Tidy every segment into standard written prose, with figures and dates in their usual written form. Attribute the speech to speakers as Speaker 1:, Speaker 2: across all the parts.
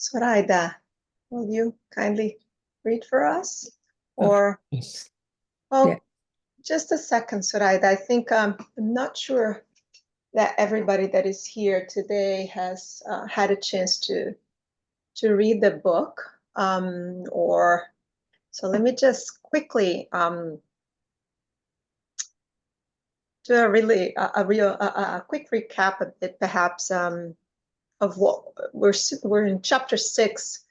Speaker 1: Zoraida, will you kindly read for us? Or,
Speaker 2: Yes.
Speaker 1: well,
Speaker 2: Yeah.
Speaker 1: just a second, Zoraida. I think I'm not sure that everybody that is here today has had a chance to read the book. So let me just quickly do a quick recap of it, perhaps, of what we're in chapter 6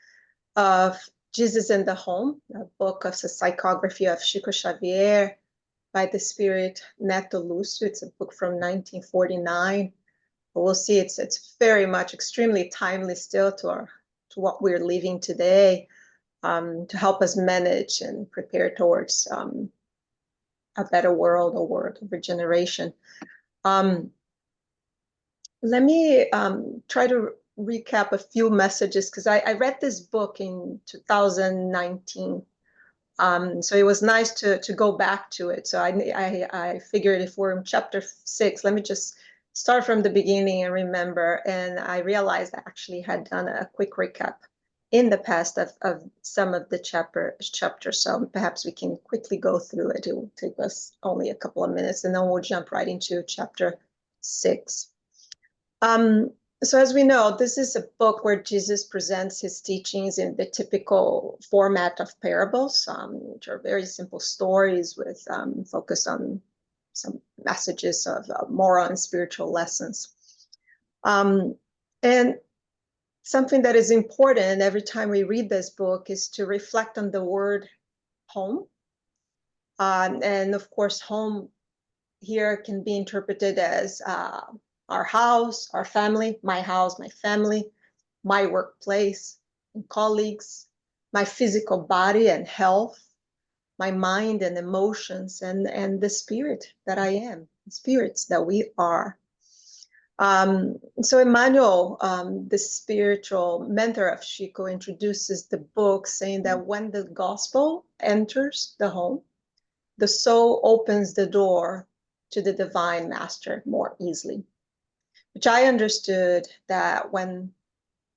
Speaker 1: of Jesus in the Home, a book of the psychography of Francisco Xavier by the Spirit Neio Lucio. It's a book from 1949. But we'll see it's very much extremely timely still to what we're living today, to help us manage and prepare towards a better world, a world of regeneration. Let me try to recap a few messages, because I read this book in 2019. So it was nice to go back to it. So I figured if we're in chapter 6, let me just start from the beginning and remember. And I realized I actually had done a quick recap in the past of some of the chapters. So perhaps we can quickly go through it. It will take us only a couple of minutes, and then we'll jump right into chapter 6. So as we know, this is a book where Jesus presents his teachings in the typical format of parables, which are very simple stories with focus on some messages of moral and spiritual lessons. And something that is important every time we read this book is to reflect on the word home. And of course, home here can be interpreted as our house, our family, my house, my family, my workplace and colleagues, my physical body and health, my mind and emotions, and the spirit that I am, the spirits that we are. So Emmanuel, the spiritual mentor of Chico, introduces the book saying that when the gospel enters the home, the soul opens the door to the divine master more easily, which I understood that when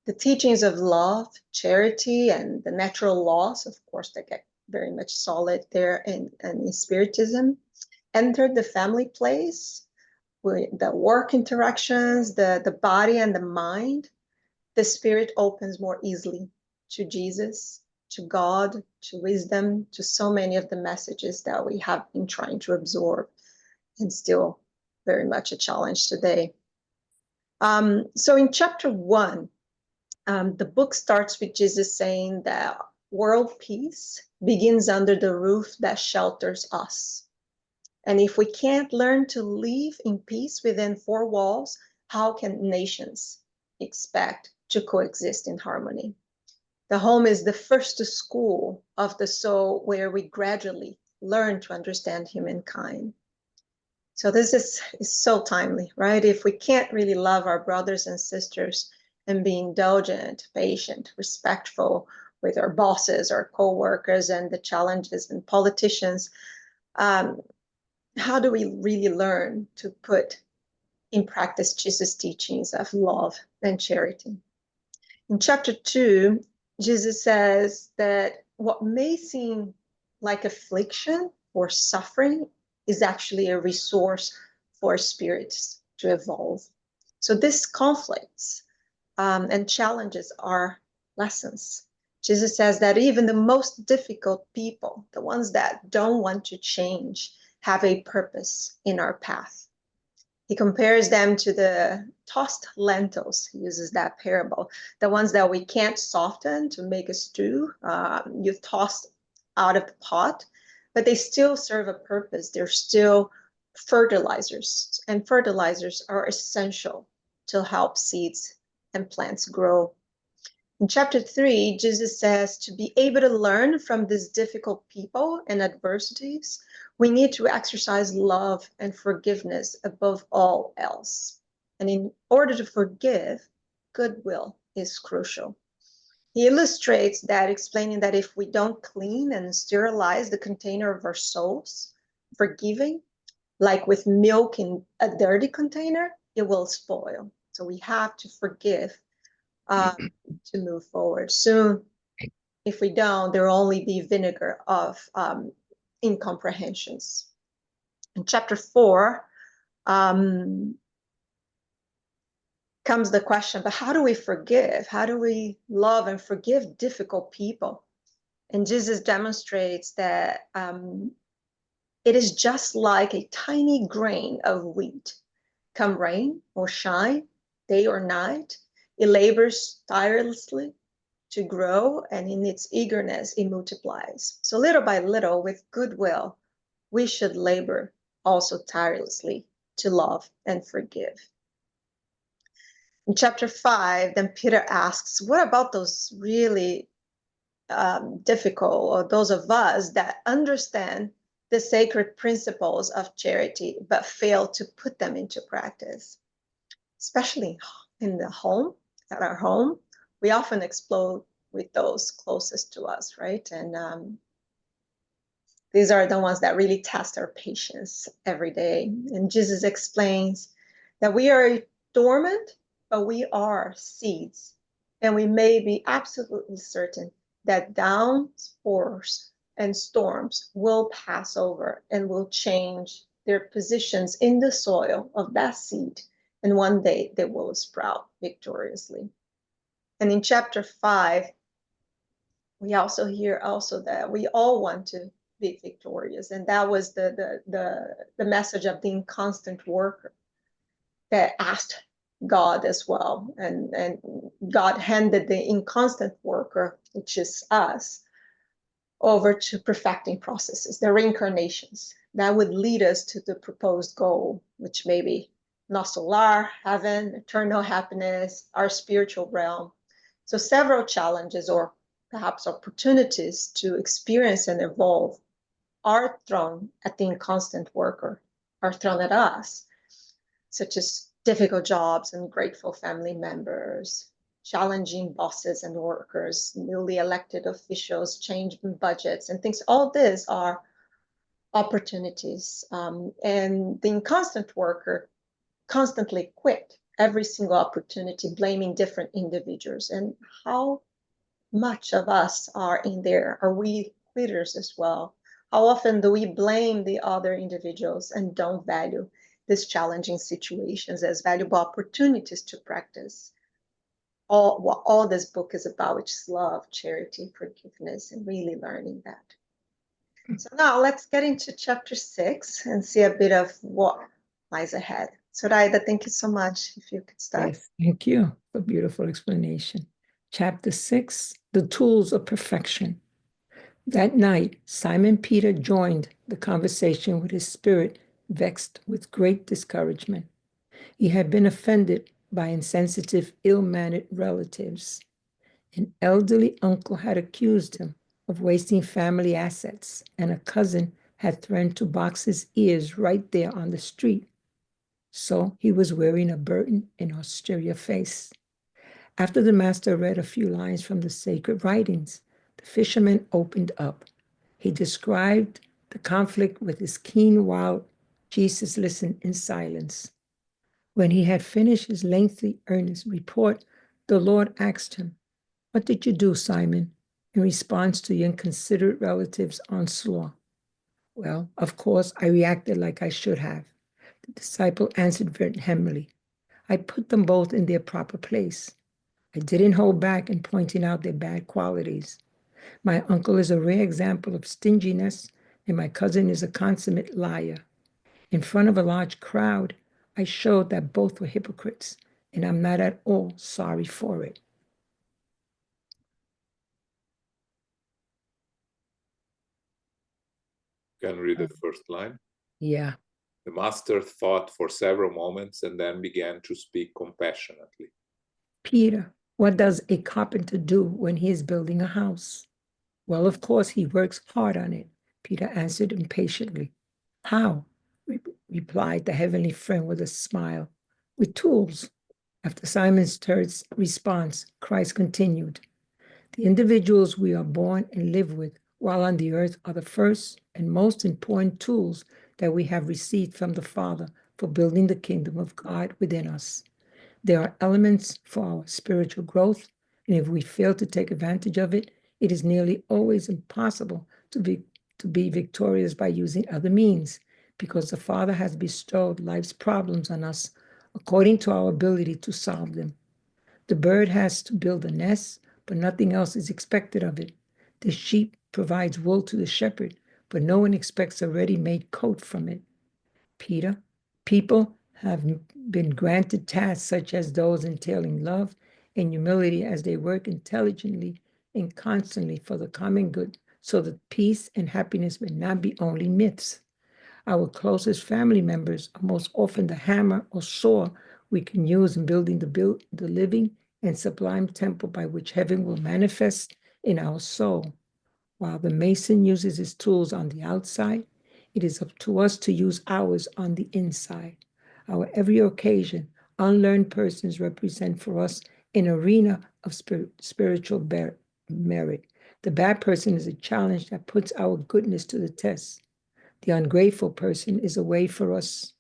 Speaker 1: the teachings of love, charity, and the natural laws, of course, that get very much solid there in Spiritism, entered the family place, with the work interactions, the body and the mind, the spirit opens more easily to Jesus, to God, to wisdom, to so many of the messages that we have been trying to absorb, and still very much a challenge today. So in chapter 1, the book starts with Jesus saying that world peace begins under the roof that shelters us. And if we can't learn to live in peace within 4 walls, how can nations expect to coexist in harmony? The home is the first school of the soul, where we gradually learn to understand humankind. So this is so timely, right? If we can't really love our brothers and sisters and be indulgent, patient, respectful with our bosses, our co-workers, and the challenges and politicians, how do we really learn to put in practice Jesus' teachings of love and charity? In chapter 2, Jesus says that what may seem like affliction or suffering is actually a resource for spirits to evolve. So these conflicts and challenges are lessons. Jesus says that even the most difficult people, the ones that don't want to change, have a purpose in our path. He compares them to the tossed lentils. He uses that parable, the ones that we can't soften to make a stew. You've tossed out of the pot, but they still serve a purpose. They're still fertilizers, and fertilizers are essential to help seeds and plants grow. In chapter 3, Jesus says to be able to learn from these difficult people and adversities, we need to exercise love and forgiveness above all else. And in order to forgive, goodwill is crucial. He illustrates that, explaining that if we don't clean and sterilize the container of our souls, forgiving, like with milk in a dirty container, it will spoil. So we have to forgive to move forward. Soon, if we don't, there will only be vinegar of incomprehensions. In chapter 4, comes the question, but how do we forgive? How do we love and forgive difficult people? And Jesus demonstrates that it is just like a tiny grain of wheat. Come rain or shine, day or night, it labors tirelessly to grow, and in its eagerness, it multiplies. So little by little, with goodwill, we should labor also tirelessly to love and forgive. In chapter 5, then Peter asks, what about those really difficult, or those of us that understand the sacred principles of charity but fail to put them into practice? Especially in the home, at our home, we often explode with those closest to us, right? And these are the ones that really test our patience every day. And Jesus explains that we are dormant, but we are seeds. And we may be absolutely certain that downpours and storms will pass over and will change their positions in the soil of that seed. And one day they will sprout victoriously. And in chapter 5, we also hear that we all want to be victorious. And that was the message of the inconstant worker that asked God as well. And God handed the inconstant worker, which is us, over to perfecting processes, the reincarnations that would lead us to the proposed goal, which may be non-solar, heaven, eternal happiness, our spiritual realm. So several challenges, or perhaps opportunities to experience and evolve, are thrown at the inconstant worker, are thrown at us, such as difficult jobs and grateful family members, challenging bosses and workers, newly elected officials, changing budgets and things. All these are opportunities. And the inconstant worker constantly quit every single opportunity, blaming different individuals. And how much of us are in there? Are we quitters as well? How often do we blame the other individuals and don't value these challenging situations as valuable opportunities to practice what all this book is about, which is love, charity, forgiveness, and really learning that. So now let's get into chapter 6 and see a bit of what lies ahead. Soraida, thank you so much. If you could start.
Speaker 2: Yes, thank you for beautiful explanation. Chapter 6, the tools of perfection. That night, Simon Peter joined the conversation with his spirit vexed with great discouragement. He had been offended by insensitive, ill-mannered relatives. An elderly uncle had accused him of wasting family assets, and a cousin had threatened to box his ears right there on the street. So he was wearing a burden and austere face. After the master read a few lines from the sacred writings, the fisherman opened up. He described the conflict with his keen, while Jesus listened in silence. When he had finished his lengthy, earnest report, the Lord asked him, "What did you do, Simon, in response to your inconsiderate relatives' onslaught?" "Well, of course, I reacted like I should have." The disciple answered vehemently, "I put them both in their proper place. I didn't hold back in pointing out their bad qualities. My uncle is a rare example of stinginess, and my cousin is a consummate liar. In front of a large crowd, I showed that both were hypocrites, and I'm not at all sorry for it."
Speaker 3: Can you read the first line?
Speaker 2: Yeah.
Speaker 3: The master thought for several moments and then began to speak compassionately.
Speaker 2: "Peter, what does a carpenter do when he is building a house?" "Well, of course, he works hard on it," Peter answered impatiently. "How?" replied the heavenly friend with a smile. "With tools." After Simon's third response, Christ continued, "The individuals we are born and live with while on the earth are the first and most important tools that we have received from the Father for building the kingdom of God within us. There are elements for our spiritual growth, and if we fail to take advantage of it, it is nearly always impossible to be victorious by using other means, because the Father has bestowed life's problems on us according to our ability to solve them. The bird has to build a nest, but nothing else is expected of it. The sheep provides wool to the shepherd, but no one expects a ready-made coat from it. People have been granted tasks such as those entailing love and humility as they work intelligently and constantly for the common good, so that peace and happiness may not be only myths. Our closest family members are most often the hammer or saw we can use in building the living and sublime temple by which heaven will manifest in our soul. While the mason uses his tools on the outside, it is up to us to use ours on the inside. Our every occasion, unlearned persons represent for us an arena of spiritual merit. The bad person is a challenge that puts our goodness to the test. The ungrateful person is a way for us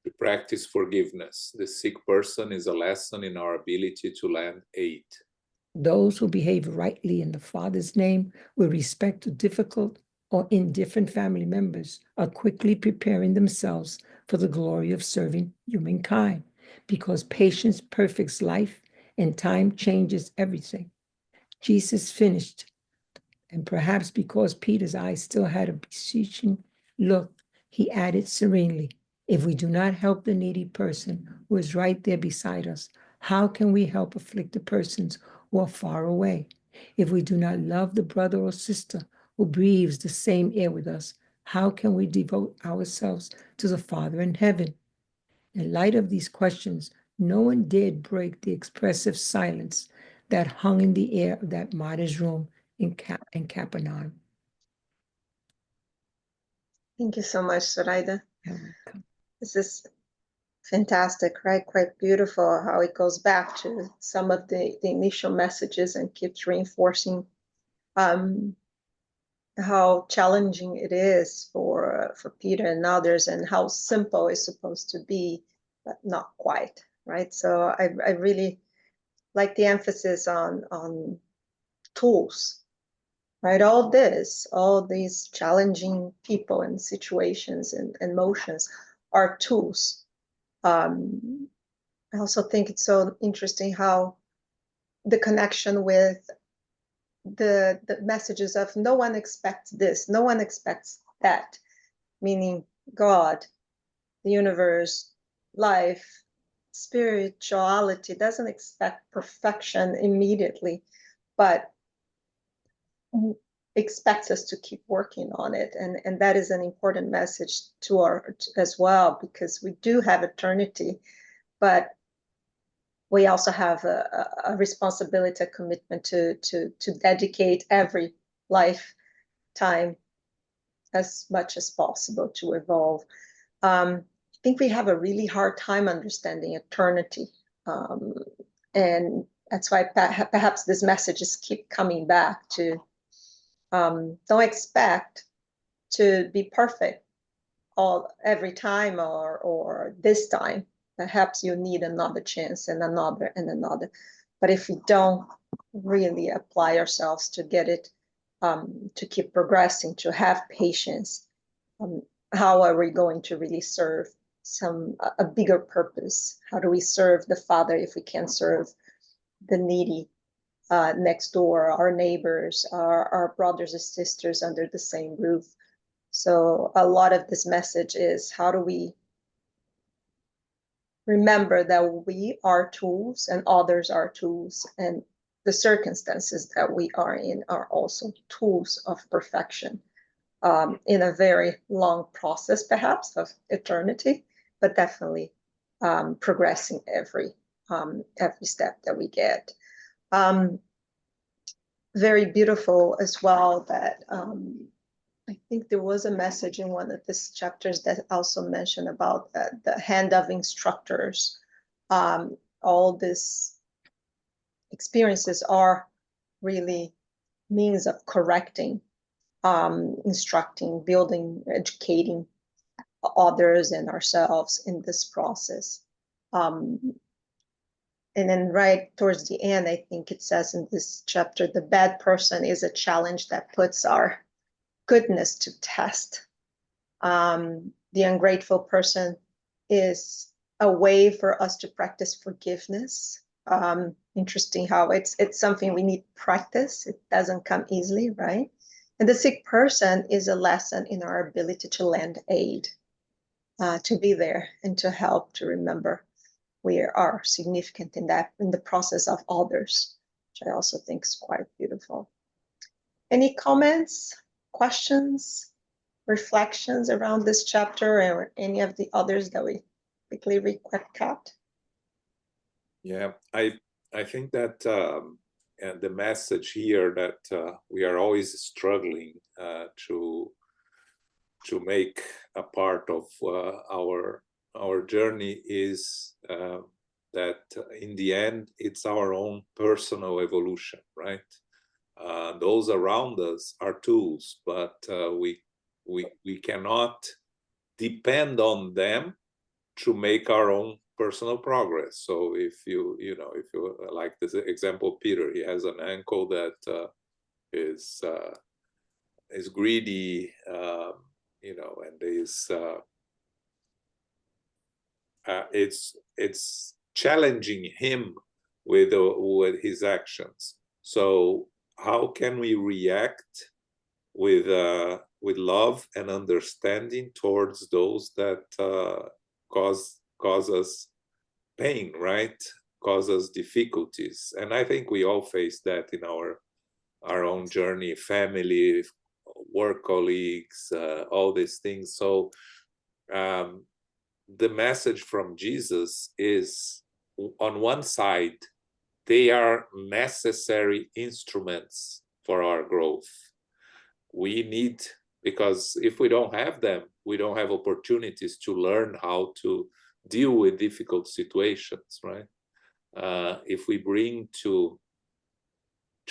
Speaker 3: to practice forgiveness. The sick person is a lesson in our ability to lend aid.
Speaker 2: Those who behave rightly in the Father's name with respect to difficult or indifferent family members are quickly preparing themselves for the glory of serving humankind, because patience perfects life and time changes everything. Jesus finished, and perhaps because Peter's eyes still had a beseeching look, he added serenely, if we do not help the needy person who is right there beside us, how can we help afflicted persons who are far away? If we do not love the brother or sister who breathes the same air with us, how can we devote ourselves to the Father in heaven? In light of these questions, no one dared break the expressive silence that hung in the air of that martyr's room in Capernaum.
Speaker 1: Thank you so much, Zoraida.
Speaker 2: You're welcome.
Speaker 1: This is fantastic, right? Quite beautiful how it goes back to some of the initial messages and keeps reinforcing how challenging it is for Peter and others, and how simple it's supposed to be, but not quite, right? So I really like the emphasis on tools, right? All these challenging people and situations and emotions are tools. I also think it's so interesting how the connection with the messages of no one expects this, no one expects that, meaning God, the universe, life, spirituality doesn't expect perfection immediately, but expects us to keep working on it. And that is an important message to our as well, because we do have eternity, but we also have a responsibility, a commitment to dedicate every lifetime as much as possible to evolve. I think we have a really hard time understanding eternity. And that's why perhaps these messages keep coming back to don't expect to be perfect every time or this time. Perhaps you need another chance and another and another. But if we don't really apply ourselves to get it, to keep progressing, to have patience, how are we going to really serve a bigger purpose? How do we serve the Father if we can't serve the needy next door, our neighbors, our brothers and sisters under the same roof? So a lot of this message is, how do we remember that we are tools and others are tools, and the circumstances that we are in are also tools of perfection, in a very long process, perhaps, of eternity, but definitely progressing every step that we get. Very beautiful as well that I think there was a message in one of these chapters that also mentioned about the hand of instructors. All these experiences are really means of correcting, instructing, building, educating others and ourselves in this process. And then right towards the end, I think it says in this chapter, the bad person is a challenge that puts our goodness to test. The ungrateful person is a way for us to practice forgiveness. Interesting how it's something we need practice. It doesn't come easily, right? And the sick person is a lesson in our ability to lend aid, to be there and to help, to remember we are significant in the process of others, which I also think is quite beautiful. Any comments, questions, reflections around this chapter or any of the others that we quickly recap?
Speaker 3: Yeah, I think that and the message here that we are always struggling to make a part of our journey is that in the end it's our own personal evolution, right? Those around us are tools, but we cannot depend on them to make our own personal progress. So if you like this example, Peter, he has an ankle that is greedy, and it's challenging him with his actions. So how can we react with love and understanding towards those that cause us pain, right? Cause us difficulties? And I think we all face that in our own journey, family, work colleagues, all these things. So the message from Jesus is, on one side, they are necessary instruments for our growth. We need, because if we don't have them, we don't have opportunities to learn how to deal with difficult situations, right? If we bring to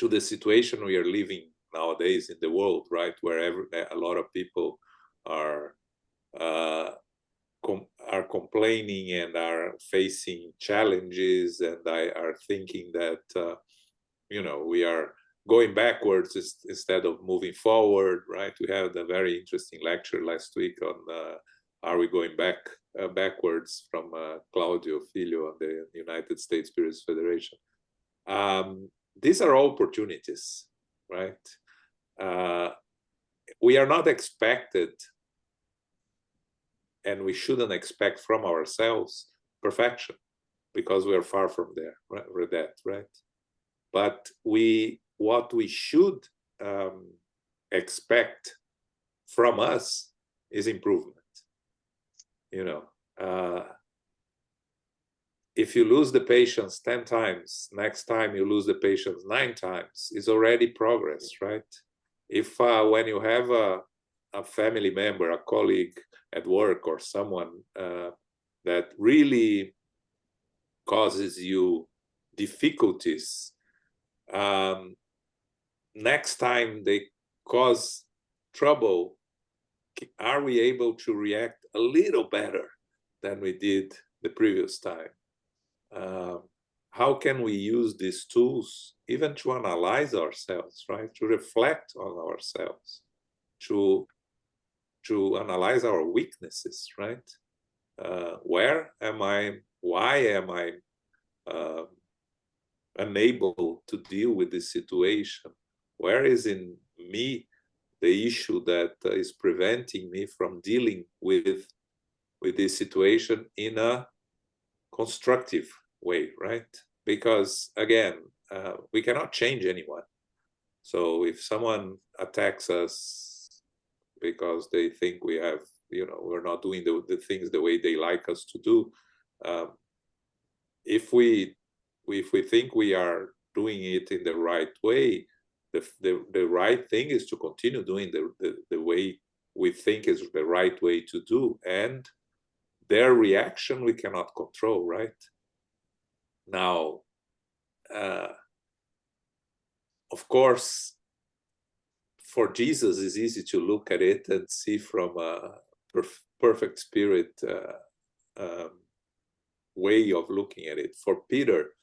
Speaker 3: the situation we are living nowadays in the world, right, where a lot of people are complaining and are facing challenges, and are thinking that we are going backwards instead of moving forward, right? We had a very interesting lecture last week on are we going backwards, from Claudio Filho on the United States Spirits Federation. These are all opportunities, right? We are not expected, and we shouldn't expect from ourselves perfection, because we are far from there, right? But what we should expect from us is improvement. If you lose the patience 10 times, next time you lose the patience 9 times, it's already progress, right? If when you have a family member, a colleague at work, or someone that really causes you difficulties, next time they cause trouble, are we able to react a little better than we did the previous time? How can we use these tools even to analyze ourselves, right? To reflect on ourselves, to analyze our weaknesses, right? Where am I? Why am I unable to deal with this situation? Where is in me the issue that is preventing me from dealing with this situation in a constructive way, right? Because again, we cannot change anyone. So if someone attacks us because they think we have, we're not doing the things the way they like us to do, if we think we are doing it in the right way, the right thing is to continue doing the way we think is the right way to do, and their reaction we cannot control, right? Now, of course, for Jesus, it's easy to look at it and see from a perfect spirit way of looking at it. For Peter,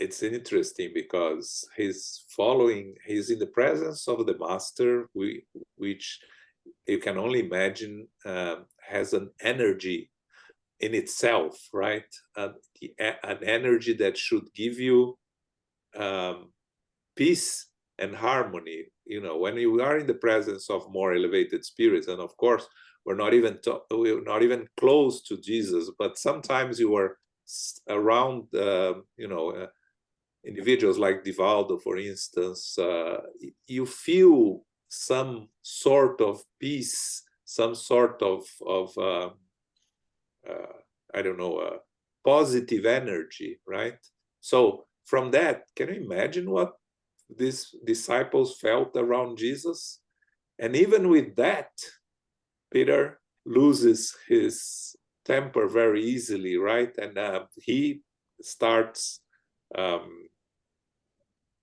Speaker 3: it's interesting because he's in the presence of the master, which you can only imagine has an energy in itself, right? An energy that should give you peace and harmony. You know, when you are in the presence of more elevated spirits, and of course, we're not even close to Jesus, but sometimes you are around, individuals like Divaldo, for instance, you feel some sort of peace, some sort of I don't know, positive energy, right? So from that, can you imagine what these disciples felt around Jesus? And even with that, Peter loses his temper very easily, right? And he starts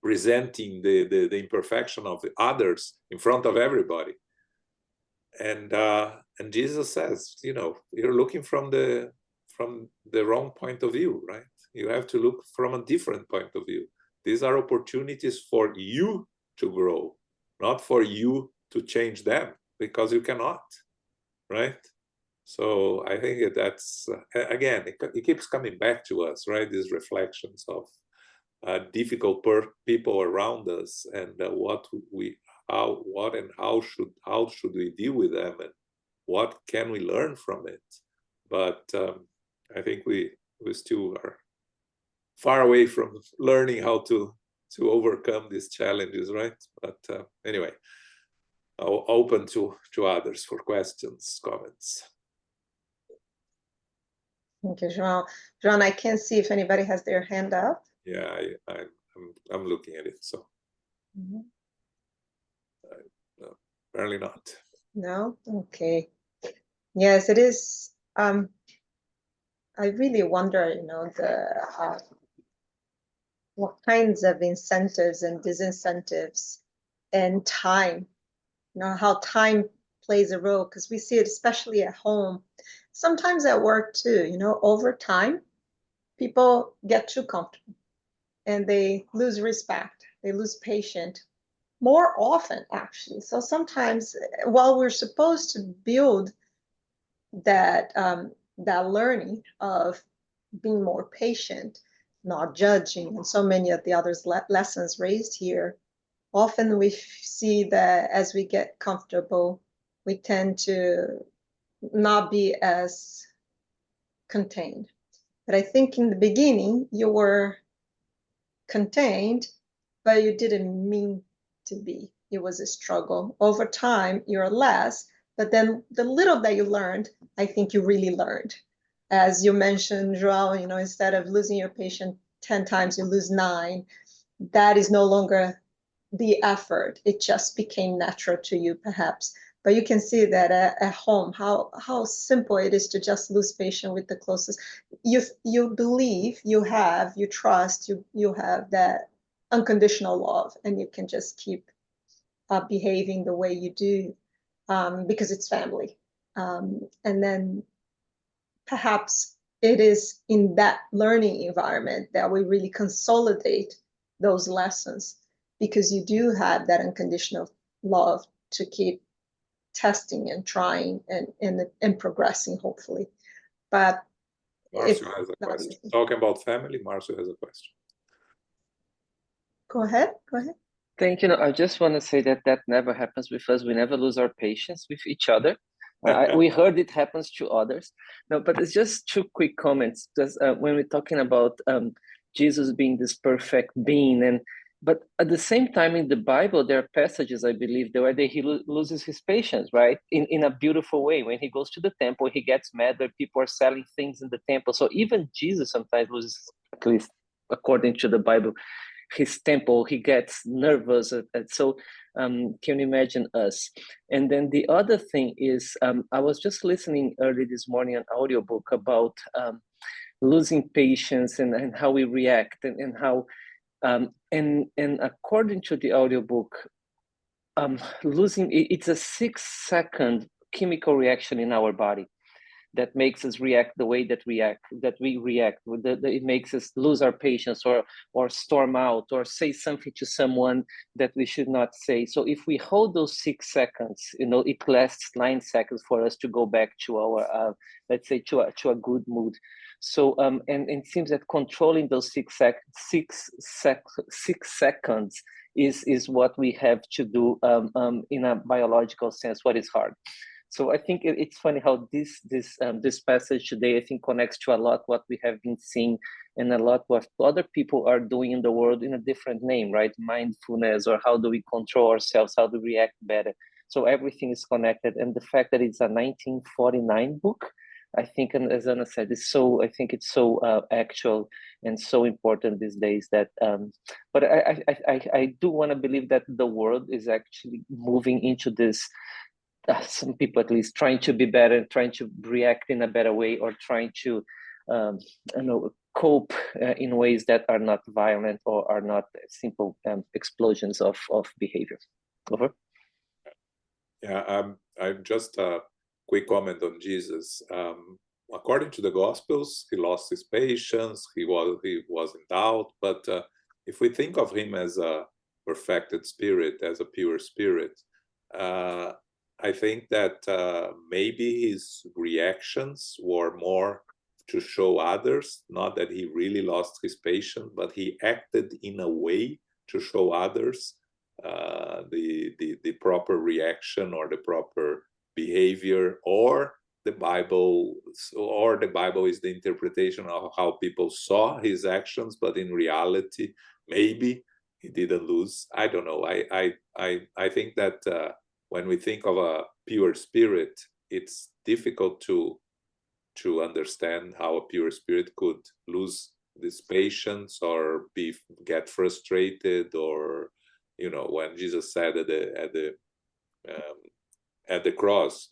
Speaker 3: resenting the imperfection of others in front of everybody. And Jesus says, you know, you're looking from the wrong point of view, right? You have to look from a different point of view. These are opportunities for you to grow, not for you to change them, because you cannot, right? So I think that's, again, it keeps coming back to us, right? These reflections of difficult people around us, and how should we deal with them, and what can we learn from it? But I think we still are far away from learning how to overcome these challenges, right? But anyway, I'll open to others for questions, comments.
Speaker 1: Thank you, João. João, I can't see if anybody has their hand up.
Speaker 3: Yeah, I'm looking at it, so
Speaker 1: Mm-hmm.
Speaker 3: no, apparently not.
Speaker 1: No? Okay. Yes, it is. I really wonder, you know, what kinds of incentives and disincentives and time, you know, how time plays a role, because we see it especially at home, sometimes at work too, you know, over time, people get too comfortable and they lose respect, they lose patience more often, actually. So sometimes, while we're supposed to build that learning of being more patient, not judging, and so many of the others lessons raised here, often we see that as we get comfortable, we tend to not be as contained. But I think in the beginning, you were contained, but you didn't mean to be. It was a struggle. Over time, you're less, but then the little that you learned, I think you really learned. As you mentioned, João, you know, instead of losing your patient 10 times, you lose 9. That is no longer the effort. It just became natural to you, perhaps. But you can see that at home, how simple it is to just lose patience with the closest. You believe, you trust, you have that unconditional love, and you can just keep behaving the way you do because it's family. And then perhaps it is in that learning environment that we really consolidate those lessons, because you do have that unconditional love to keep testing and trying and progressing, hopefully. But
Speaker 3: Marcio has a question. Talking about family, Marcio has a question.
Speaker 1: Go ahead.
Speaker 4: Thank you. I just want to say that never happens with us. We never lose our patience with each other. We heard it happens to others. No, but it's just 2 quick comments. Just when we're talking about Jesus being this perfect being, but at the same time in the Bible, there are passages, I believe, where he loses his patience, right? In a beautiful way. When he goes to the temple, he gets mad that people are selling things in the temple. So even Jesus sometimes loses, at least according to the Bible, his temple. He gets nervous. So can you imagine us? And then the other thing is, I was just listening early this morning an audiobook about losing patience and how we react and how and according to the audiobook, losing it's a 6-second chemical reaction in our body. that makes us react the way that we react. It makes us lose our patience, or storm out, or say something to someone that we should not say. So if we hold those 6 seconds, it lasts 9 seconds for us to go back to our, let's say, to a good mood. So and it seems that controlling those 6 seconds is what we have to do in a biological sense, what is hard. So I think it's funny how this passage today, I think, connects to a lot what we have been seeing, and a lot what other people are doing in the world in a different name, right? Mindfulness, or how do we control ourselves, how do we react better? So everything is connected, and the fact that it's a 1949 book, I think, and as Anna said, I think it's so actual and so important these days that. But I do want to believe that the world is actually moving into this. Some people, at least, trying to be better, trying to react in a better way, or trying to, cope in ways that are not violent or are not simple explosions of behavior. Over.
Speaker 3: Yeah, I'm just a quick comment on Jesus. According to the Gospels, he lost his patience. He was in doubt. But if we think of him as a perfected spirit, as a pure spirit, I think that maybe his reactions were more to show others, not that he really lost his patience, but he acted in a way to show others the proper reaction, or the proper behavior, or the Bible is the interpretation of how people saw his actions, but in reality, maybe he didn't lose. I don't know. I think that when we think of a pure spirit, it's difficult to understand how a pure spirit could lose this patience, or get frustrated, or when Jesus said at the cross,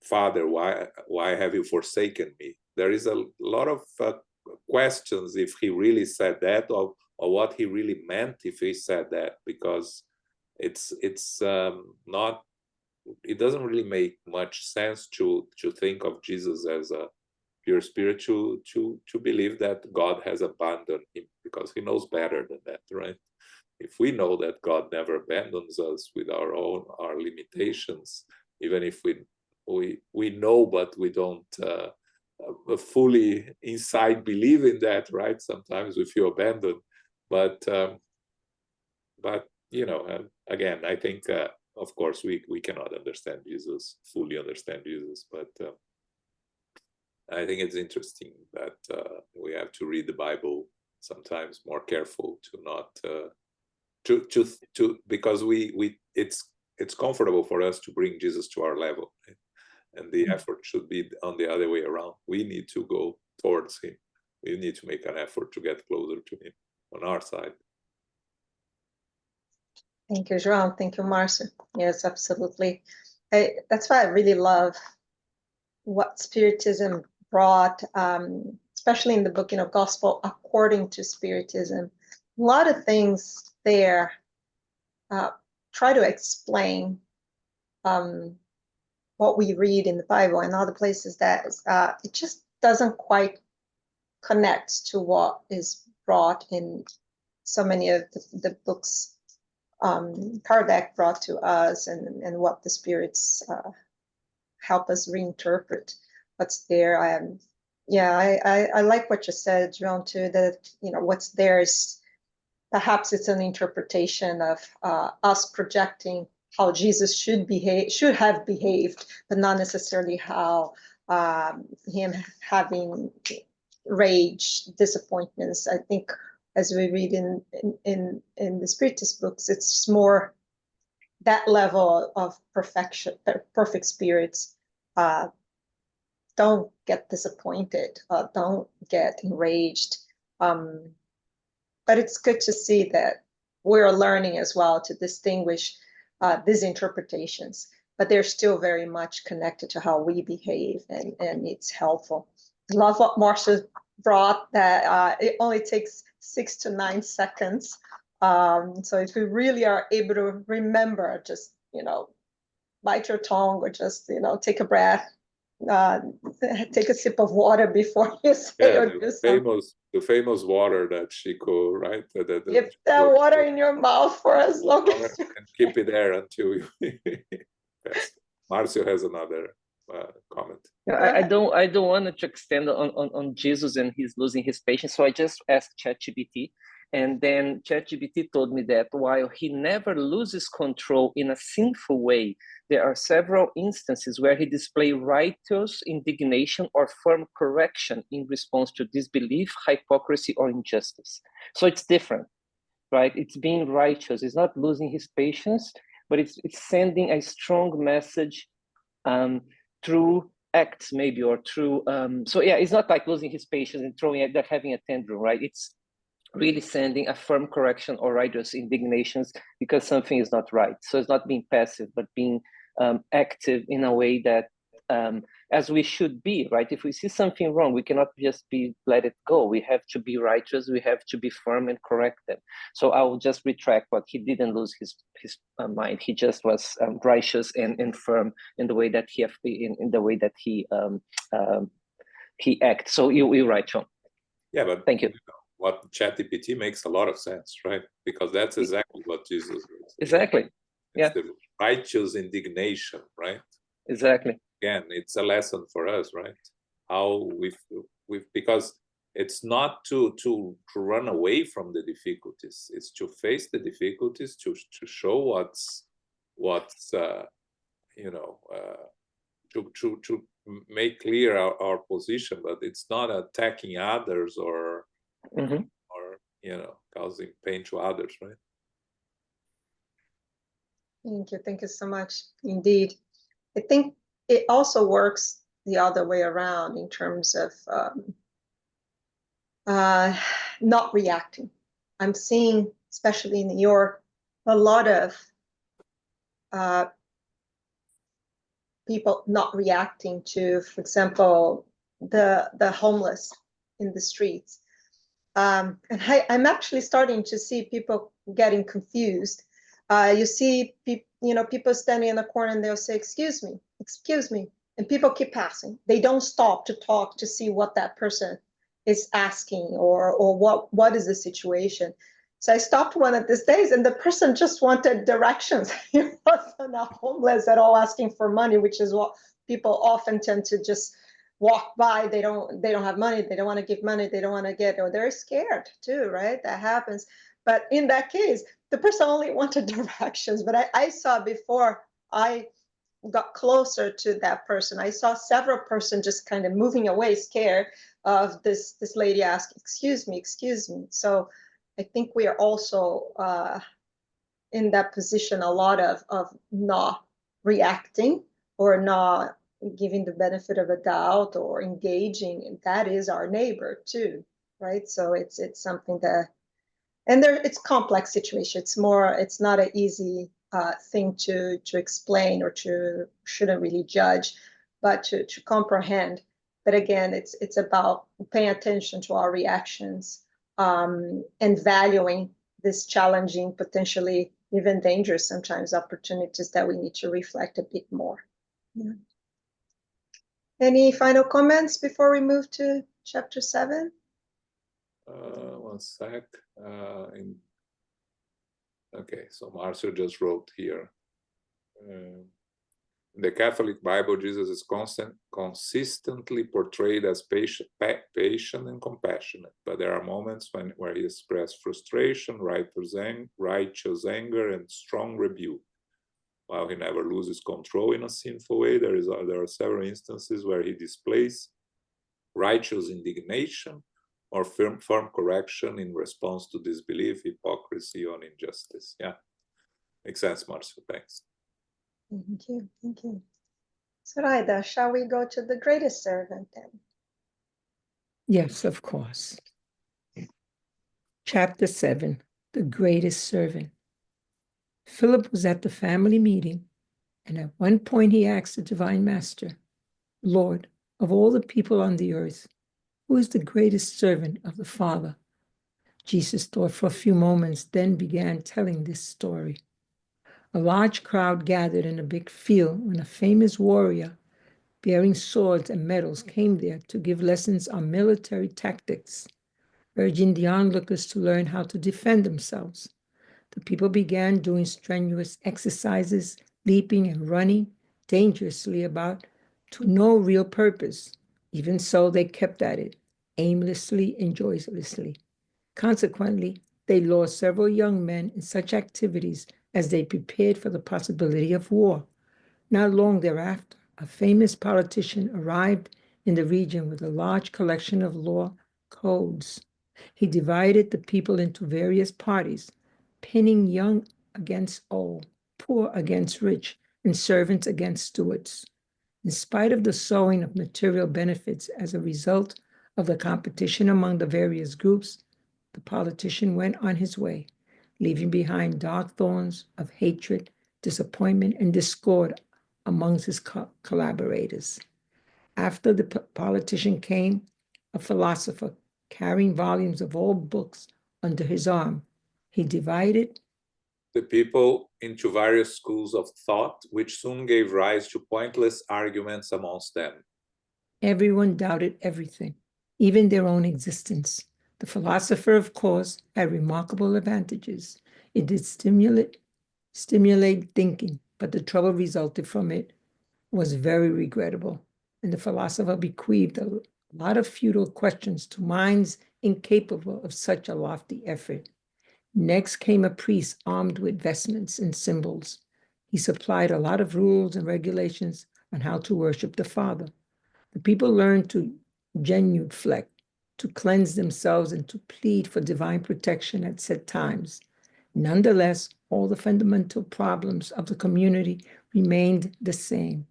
Speaker 3: Father, why have you forsaken me? There is a lot of questions if he really said that, or what he really meant if he said that, because it's not. It doesn't really make much sense to think of Jesus as a pure spirit, to believe that God has abandoned him, because he knows better than that, right? If we know that God never abandons us with our limitations, even if we know, but we don't fully inside believe in that, right? Sometimes we feel abandoned, but again, I think of course we cannot fully understand Jesus, but I think it's interesting that we have to read the Bible sometimes more careful, to not because it's comfortable for us to bring Jesus to our level, right? And the effort should be on the other way around. We need to go towards him. We need to make an effort to get closer to him on our side.
Speaker 1: Thank you, João. Thank you, Marcia. Yes, absolutely. That's why I really love what Spiritism brought, especially in the book, Gospel According to Spiritism. A lot of things there try to explain what we read in the Bible, and other places that it just doesn't quite connect to what is brought in so many of the books Kardec brought to us, and what the spirits help us reinterpret what's there. I like what you said, João, too, that what's there is perhaps it's an interpretation of us projecting how Jesus should have behaved, but not necessarily how him having rage, disappointments. I think, as we read in the Spiritist books, it's more that level of perfection, perfect spirits. Don't get disappointed, don't get enraged. But it's good to see that we're learning as well to distinguish these interpretations, but they're still very much connected to how we behave, and it's helpful. I love what Marcia brought, that it only takes 6 to 9 seconds. So if we really are able to remember, just bite your tongue, or just take a breath, take a sip of water before you say or do something.
Speaker 3: The famous water that Chico, right?
Speaker 1: Keep that water in your mouth for as long as you
Speaker 3: and keep it there until you pass. Marcio has another comment.
Speaker 4: I don't want to extend on Jesus and he's losing his patience. So I just asked ChatGPT, and then ChatGPT told me that while he never loses control in a sinful way, there are several instances where he displays righteous indignation or firm correction in response to disbelief, hypocrisy, or injustice. So it's different, right? It's being righteous. It's not losing his patience, but it's sending a strong message through acts, maybe, or through. So yeah, it's not like losing his patience and throwing it, like having a tantrum, right? It's really sending a firm correction or righteous indignations because something is not right. So it's not being passive, but being active in a way that, as we should be, right? If we see something wrong, we cannot just let it go. We have to be righteous. We have to be firm and correct them. So I will just retract what he didn't lose his mind. He just was righteous and firm in the way that in the way that he acts. So you're right, John.
Speaker 3: Yeah, but
Speaker 4: thank you.
Speaker 3: What ChatGPT makes a lot of sense, right? Because that's exactly what Jesus is.
Speaker 4: Exactly.
Speaker 3: It's the righteous indignation, right?
Speaker 4: Exactly.
Speaker 3: Again, it's a lesson for us, right? How we've because it's not to run away from the difficulties. It's to face the difficulties, to show what's to make clear our position, but it's not attacking others or causing pain to others, right?
Speaker 1: Thank you so much. Indeed, I think it also works the other way around in terms of not reacting. I'm seeing, especially in New York, a lot of people not reacting to, for example, the homeless in the streets. And I'm actually starting to see people getting confused. You see people standing in the corner and they'll say, excuse me, and people keep passing. They don't stop to talk to see what that person is asking or what is the situation. So I stopped one of these days and the person just wanted directions. He wasn't a homeless at all asking for money, which is what people often tend to just walk by. They don't have money. They don't want to give money. They don't want to get, or they're scared too, right? That happens. But in that case, the person only wanted directions. But I saw before I got closer to that person, I saw several persons just kind of moving away, scared of this lady asking, excuse me. So I think we are also in that position, a lot of not reacting or not giving the benefit of a doubt or engaging, and that is our neighbor too, right? So it's something that, and it's complex situation. It's not an easy thing to explain or shouldn't really judge, but to comprehend. But again, it's about paying attention to our reactions and valuing this challenging, potentially even dangerous sometimes opportunities that we need to reflect a bit more. Yeah. Any final comments before we move to chapter 7?
Speaker 3: One sec. Okay, so Marcio just wrote here. In the Catholic Bible, Jesus is consistently portrayed as patient and compassionate, but there are moments where he expresses frustration, righteous anger, and strong rebuke. While he never loses control in a sinful way, there are several instances where he displays righteous indignation or firm correction in response to disbelief, hypocrisy, or injustice. Yeah, makes sense, Marcio. Thanks.
Speaker 1: Thank you. Zoraida, shall we go to the greatest servant then?
Speaker 2: Yes, of course. Chapter 7, the greatest servant. Philip was at the family meeting, and at one point he asked the divine master, Lord, of all the people on the earth, who is the greatest servant of the Father? Jesus thought for a few moments, then began telling this story. A large crowd gathered in a big field when a famous warrior bearing swords and medals, came there to give lessons on military tactics, urging the onlookers to learn how to defend themselves. The people began doing strenuous exercises, leaping and running dangerously about to no real purpose. Even so, they kept at it, aimlessly and joylessly. Consequently, they lost several young men in such activities as they prepared for the possibility of war. Not long thereafter, a famous politician arrived in the region with a large collection of law codes. He divided the people into various parties, pinning young against old, poor against rich, and servants against stewards. In spite of the sowing of material benefits as a result of the competition among the various groups, the politician went on his way, leaving behind dark thorns of hatred, disappointment, and discord amongst his collaborators. After the politician came a philosopher carrying volumes of old books under his arm. He divided
Speaker 3: the people into various schools of thought, which soon gave rise to pointless arguments amongst them.
Speaker 2: Everyone doubted everything, even their own existence. The philosopher, of course, had remarkable advantages. It did stimulate thinking, but the trouble resulted from it was very regrettable. And the philosopher bequeathed a lot of futile questions to minds incapable of such a lofty effort. Next came a priest armed with vestments and symbols. He supplied a lot of rules and regulations on how to worship the Father. The people learned to genuflect, to cleanse themselves, and to plead for divine protection at set times. Nonetheless, all the fundamental problems of the community remained the same.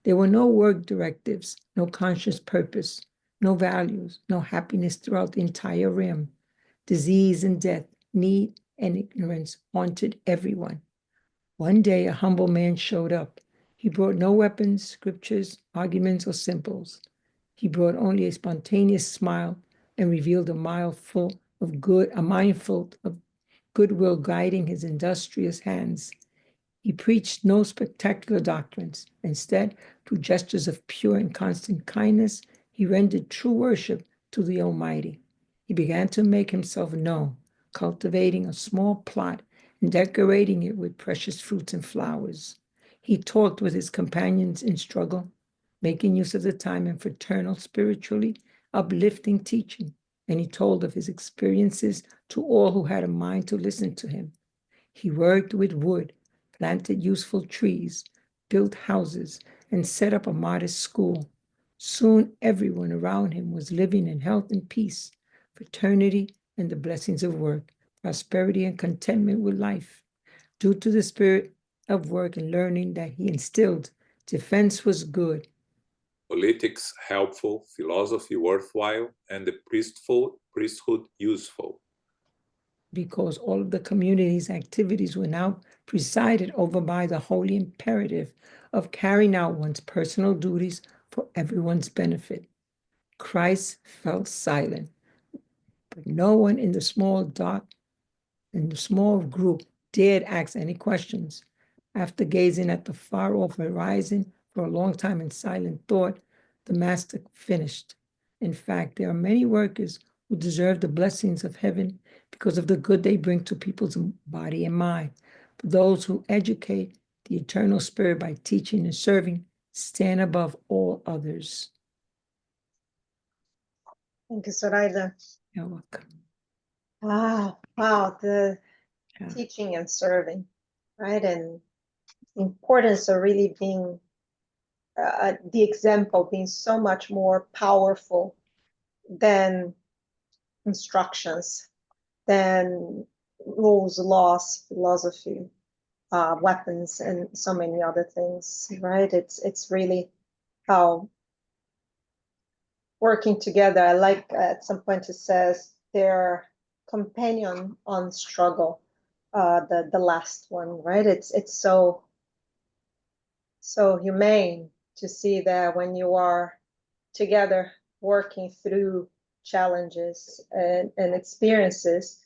Speaker 2: There were no work directives, no conscious purpose, no values, no happiness throughout the entire realm. Disease and death, need and ignorance haunted everyone. One day, a humble man showed up. He brought no weapons, scriptures, arguments, or symbols. He brought only a spontaneous smile and revealed a mind full of goodwill guiding his industrious hands. He preached no spectacular doctrines. Instead, through gestures of pure and constant kindness, he rendered true worship to the Almighty. He began to make himself known, cultivating a small plot and decorating it with precious fruits and flowers. He talked with his companions in struggle, making use of the time in fraternal, spiritually uplifting teaching, and he told of his experiences to all who had a mind to listen to him. He worked with wood, planted useful trees, built houses, and set up a modest school. Soon everyone around him was living in health and peace, fraternity, and the blessings of work, prosperity, and contentment with life. Due to the spirit of work and learning that he instilled, defense was good,
Speaker 3: politics helpful, philosophy worthwhile, and the priesthood useful.
Speaker 2: Because all of the community's activities were now presided over by the holy imperative of carrying out one's personal duties for everyone's benefit. Christ fell silent, but no one in the small group dared ask any questions. After gazing at the far-off horizon for a long time in silent thought, the master finished. In fact, there are many workers who deserve the blessings of heaven because of the good they bring to people's body and mind. But those who educate the eternal spirit by teaching and serving stand above all others.
Speaker 1: Thank you, Zoraida.
Speaker 2: You're welcome.
Speaker 1: Wow, the teaching and serving, right? And the importance of really being the example, being so much more powerful than instructions, than rules, laws, philosophy, weapons, and so many other things, right? It's really how working together. I like at some point it says their companion on struggle, the last one, right? It's so humane to see that when you are together working through challenges and experiences,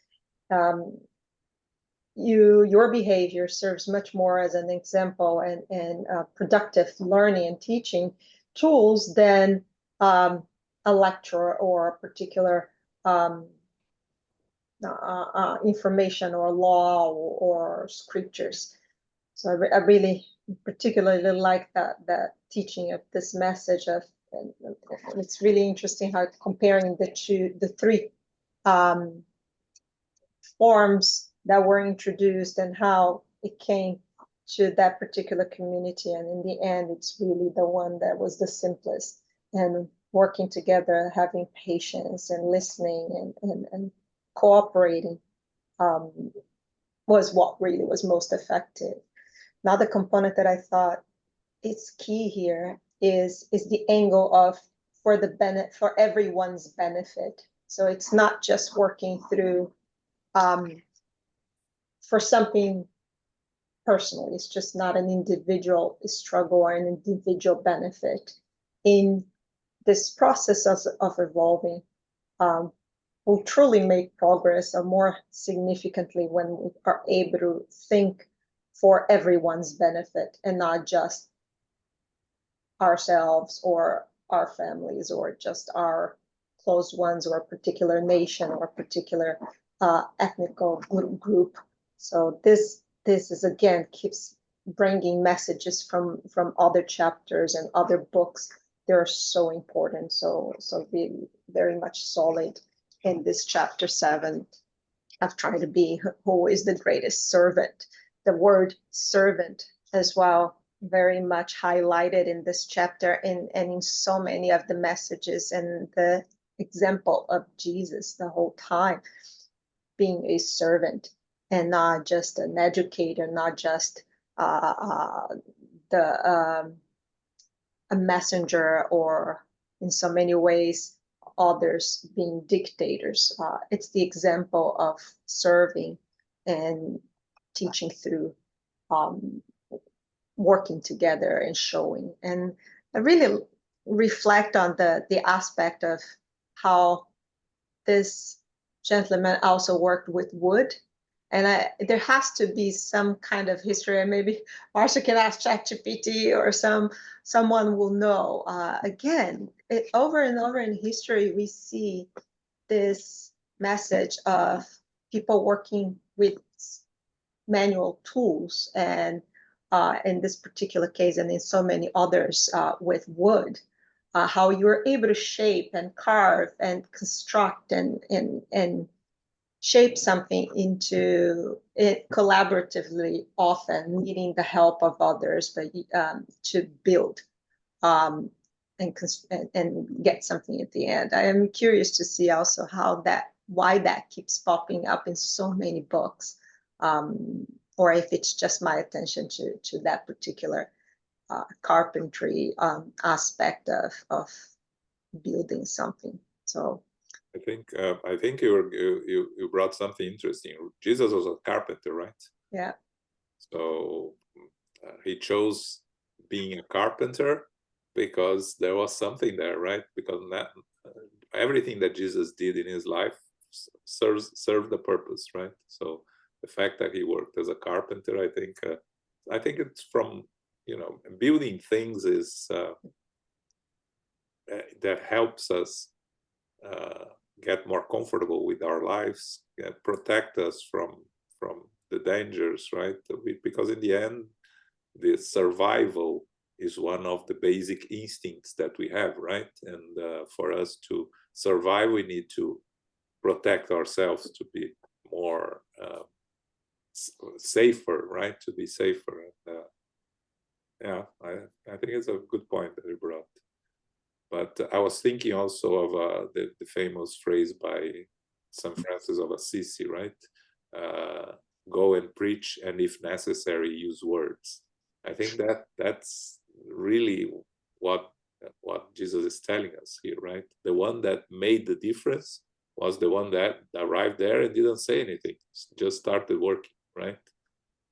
Speaker 1: your behavior serves much more as an example and productive learning and teaching tools than a lecture or a particular information or law or scriptures. So I really particularly like that teaching of this message of, and it's really interesting how comparing the three forms that were introduced and how it came to that particular community. And in the end, it's really the one that was the simplest, and working together, having patience and listening and cooperating was what really was most effective. Another component that I thought is key here is the angle of for everyone's benefit. So it's not just working through for something personal. It's just not an individual struggle or an individual benefit. In this process of evolving, we'll truly make progress more significantly when we are able to think for everyone's benefit and not just ourselves or our families or just our close ones or a particular nation or a particular ethnical group. So this is, again, keeps bringing messages from other chapters and other books. They're so important, so really very much solid in this chapter 7 of trying to be who is the greatest servant. The word servant as well, very much highlighted in this chapter and in so many of the messages, and the example of Jesus the whole time being a servant and not just an educator, not just a messenger, or in so many ways others being dictators. It's the example of serving and teaching through working together and showing. And I really reflect on the aspect of how this gentleman also worked with wood. And there has to be some kind of history, and maybe Marcia can ask ChatGPT or someone will know. Again, over and over in history, we see this message of people working with manual tools, and in this particular case, and in so many others, with wood, how you're able to shape and carve and construct and shape something into it collaboratively, often needing the help of others, but to build and get something at the end. I am curious to see also why that keeps popping up in so many books, or if it's just my attention to that particular carpentry aspect of building something. So
Speaker 3: I think you brought something interesting. Jesus was a carpenter, right?
Speaker 1: Yeah.
Speaker 3: So he chose being a carpenter because there was something there, right? Because everything that Jesus did in his life served the purpose, right? So the fact that he worked as a carpenter, I think it's from, building things is that helps us get more comfortable with our lives, protect us from the dangers, right? Because in the end, the survival is one of the basic instincts that we have, right? And for us to survive, we need to protect ourselves to be more safer, right? To be safer. And, yeah, I think it's a good point that you brought. But I was thinking also of the famous phrase by St. Francis of Assisi, right? Go and preach, and if necessary, use words. I think that's really what Jesus is telling us here, right? The one that made the difference was the one that arrived there and didn't say anything, just started working, right?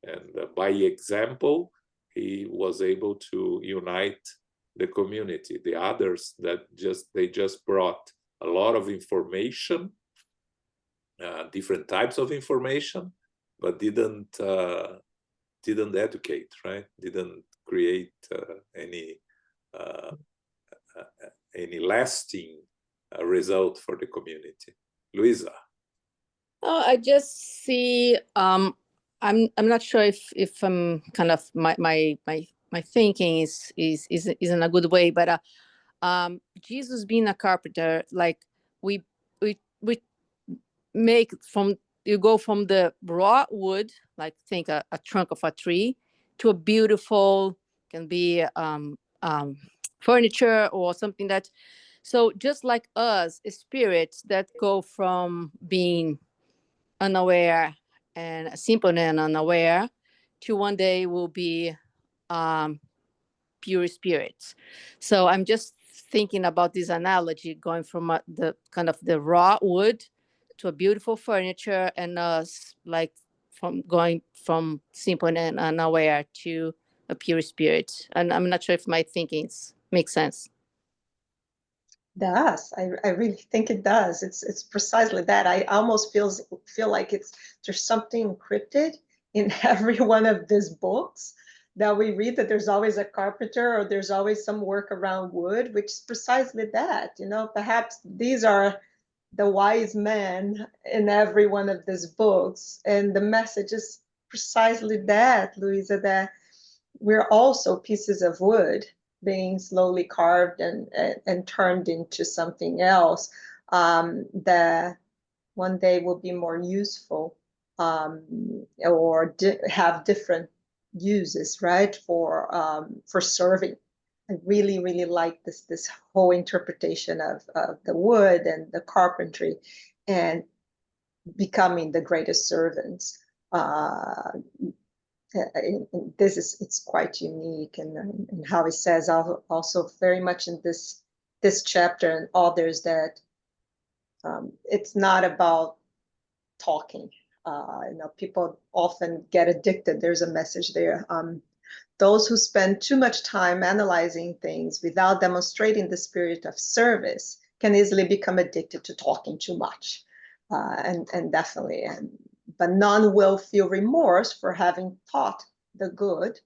Speaker 3: And by example, he was able to unite the community, the others that they just brought a lot of information, different types of information, but didn't educate, right? Didn't create any any lasting result for the community. Luisa.
Speaker 5: Oh, I just see. I'm not sure if I'm kind of my thinking isn't in a good way, but Jesus being a carpenter, like we make from, you go from the raw wood, like think a trunk of a tree, to a beautiful, can be furniture or something that, so just like us, spirits that go from being unaware and simple and unaware to one day will be pure spirits. So I'm just thinking about this analogy, going from the kind of the raw wood to a beautiful furniture, and us like from going from simple and unaware to a pure spirit. And I'm not sure if my thinking makes sense.
Speaker 1: Does. I really think it does. It's precisely that. I almost feel like there's something encrypted in every one of these books that we read, that there's always a carpenter or there's always some work around wood, which is precisely that. You know, perhaps these are the wise men in every one of these books, and the message is precisely that, Luisa, that we're also pieces of wood being slowly carved and turned into something else that one day will be more useful, or have different uses, right, for serving. I really, really like this whole interpretation of the wood and the carpentry and becoming the greatest servants. It's quite unique, and how he says also very much in this chapter and others that it's not about talking. People often get addicted. There's a message there. Those who spend too much time analyzing things without demonstrating the spirit of service can easily become addicted to talking too much, and definitely. But none will feel remorse for having taught the good,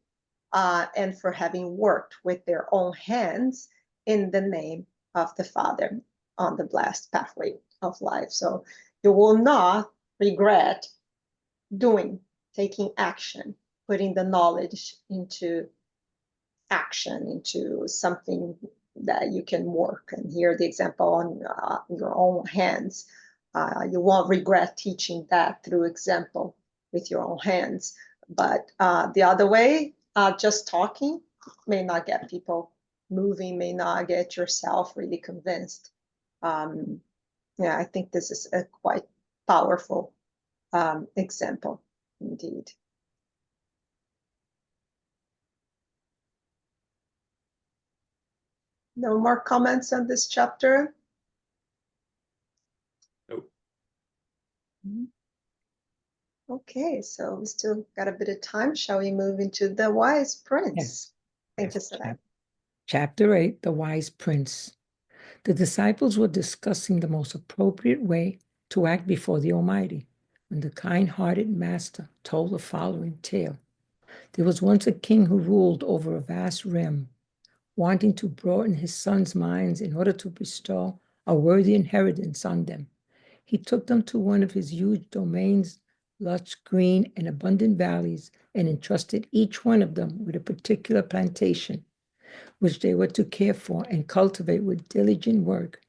Speaker 1: and for having worked with their own hands in the name of the Father on the blessed pathway of life. So you will not regret taking action, putting the knowledge into action, into something that you can work. And here the example on your own hands. You won't regret teaching that through example with your own hands. But the other way, just talking may not get people moving, may not get yourself really convinced. I think this is a quite powerful example indeed. No more comments on this chapter?
Speaker 3: Nope.
Speaker 1: Okay, so we still got a bit of time. Shall we move into the Wise Prince?
Speaker 2: Yes.
Speaker 1: Thank you, Sarah.
Speaker 2: Chapter 8, The Wise Prince. The disciples were discussing the most appropriate way to act before the Almighty when the kind-hearted master told the following tale. There was once a king who ruled over a vast realm, wanting to broaden his sons' minds in order to bestow a worthy inheritance on them. He took them to one of his huge domains, lush, green, and abundant valleys, and entrusted each one of them with a particular plantation, which they were to care for and cultivate with diligent work.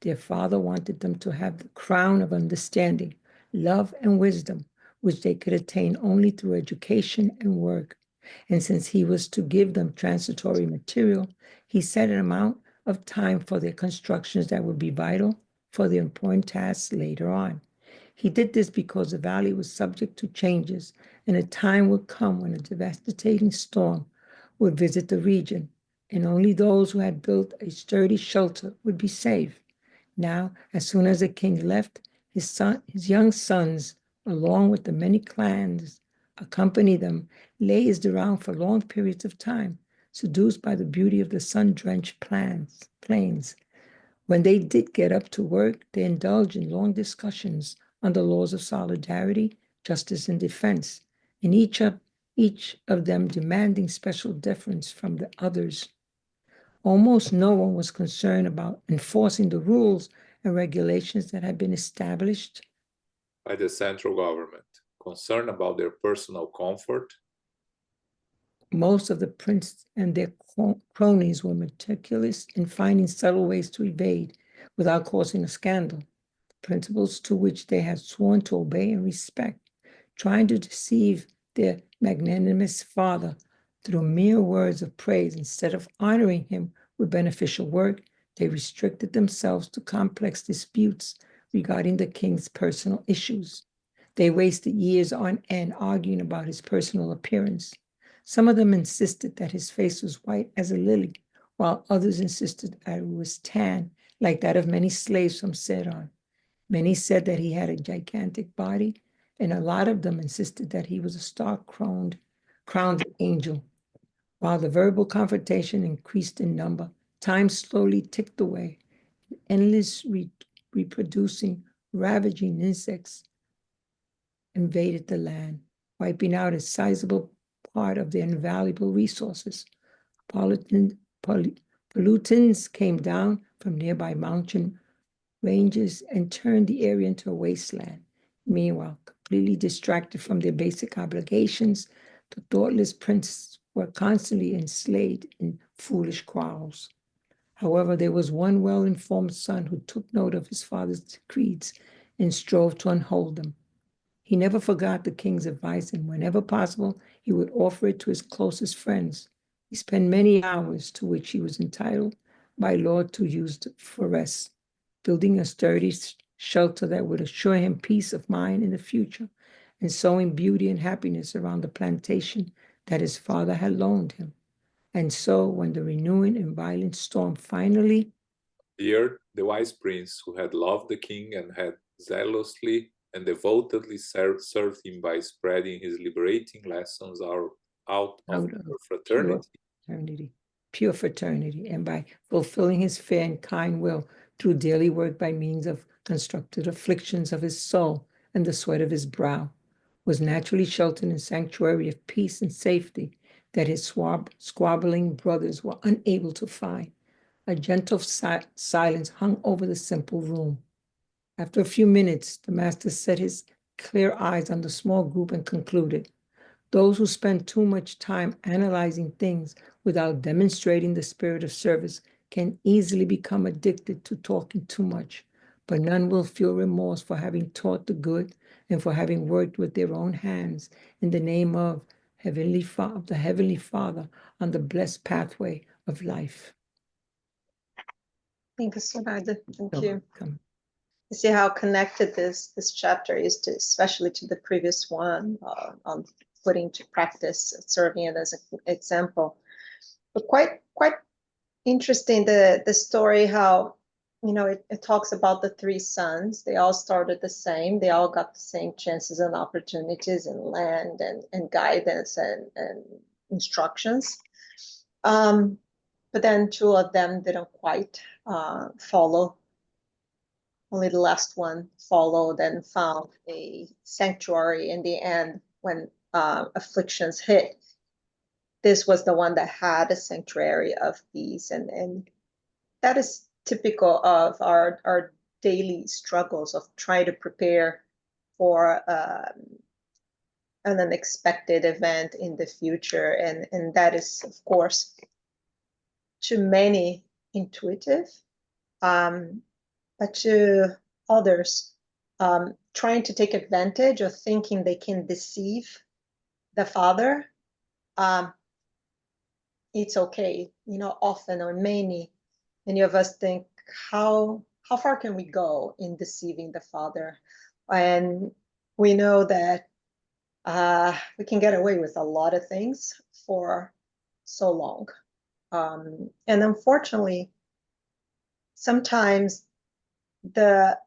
Speaker 2: Their father wanted them to have the crown of understanding, love, and wisdom, which they could attain only through education and work. And since he was to give them transitory material, he set an amount of time for their constructions that would be vital for their important tasks later on. He did this because the valley was subject to changes, and a time would come when a devastating storm would visit the region, and only those who had built a sturdy shelter would be safe. Now, as soon as the king left, his young sons, along with the many clans, accompanied them, lazed around for long periods of time, seduced by the beauty of the sun-drenched plains. When they did get up to work, they indulged in long discussions on the laws of solidarity, justice, and defense, and each of them demanding special deference from the others. Almost no one was concerned about enforcing the rules and regulations that had been established
Speaker 3: by the central government, concerned about their personal comfort.
Speaker 2: Most of the princes and their cronies were meticulous in finding subtle ways to evade without causing a scandal, the principles to which they had sworn to obey and respect, trying to deceive their magnanimous father through mere words of praise. Instead of honoring him with beneficial work, they restricted themselves to complex disputes regarding the king's personal issues. They wasted years on end arguing about his personal appearance. Some of them insisted that his face was white as a lily, while others insisted that it was tan, like that of many slaves from Ceylon. Many said that he had a gigantic body, and a lot of them insisted that he was a star-crowned angel. While the verbal confrontation increased in number, time slowly ticked away. Endless reproducing, ravaging insects invaded the land, wiping out a sizable part of their invaluable resources. Pollutants came down from nearby mountain ranges and turned the area into a wasteland. Meanwhile, completely distracted from their basic obligations, the thoughtless princes were constantly enslaved in foolish quarrels. However, there was one well-informed son who took note of his father's decrees and strove to uphold them. He never forgot the king's advice, and whenever possible, he would offer it to his closest friends. He spent many hours, to which he was entitled by law to use for rest, building a sturdy shelter that would assure him peace of mind in the future, and sowing beauty and happiness around the plantation that his father had loaned him. And so, when the renewing and violent storm finally
Speaker 3: appeared, the wise prince who had loved the king and had zealously and devotedly served him by spreading his liberating lessons out of
Speaker 2: pure fraternity, and by fulfilling his fair and kind will through daily work by means of constructed afflictions of his soul and the sweat of his brow, was naturally sheltered in a sanctuary of peace and safety that his squabbling brothers were unable to find. A gentle silence hung over the simple room. After a few minutes, the master set his clear eyes on the small group and concluded, "Those who spend too much time analyzing things without demonstrating the spirit of service can easily become addicted to talking too much, but none will feel remorse for having taught the good and for having worked with their own hands in the name of the Heavenly Father on the blessed pathway of life."
Speaker 1: Thank you, Sorada. Thank you.
Speaker 2: Welcome.
Speaker 1: You see how connected this chapter is to, especially to the previous one on putting to practice, serving it as an example. But quite interesting the story, how it talks about the three sons. They all started the same. They all got the same chances and opportunities and land and guidance and instructions. But then two of them didn't quite follow. Only the last one followed and found a sanctuary in the end when afflictions hit. This was the one that had a sanctuary of peace, and that is typical of our daily struggles of trying to prepare for an unexpected event in the future, and that is, of course, to many intuitive, but to others trying to take advantage of thinking they can deceive the father. It's okay, often, or many of us think, how far can we go in deceiving the father? And we know that we can get away with a lot of things for so long. And unfortunately, sometimes the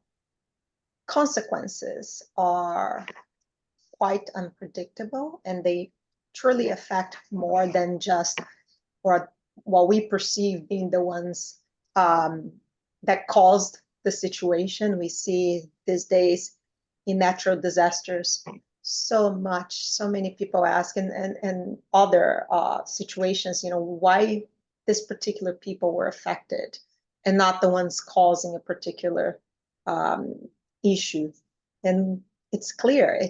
Speaker 1: consequences are quite unpredictable, and they truly affect more than just what we perceive being the ones that caused the situation. We see these days in natural disasters so many people ask, and other situations, why this particular people were affected and not the ones causing a particular issue. And it's clear,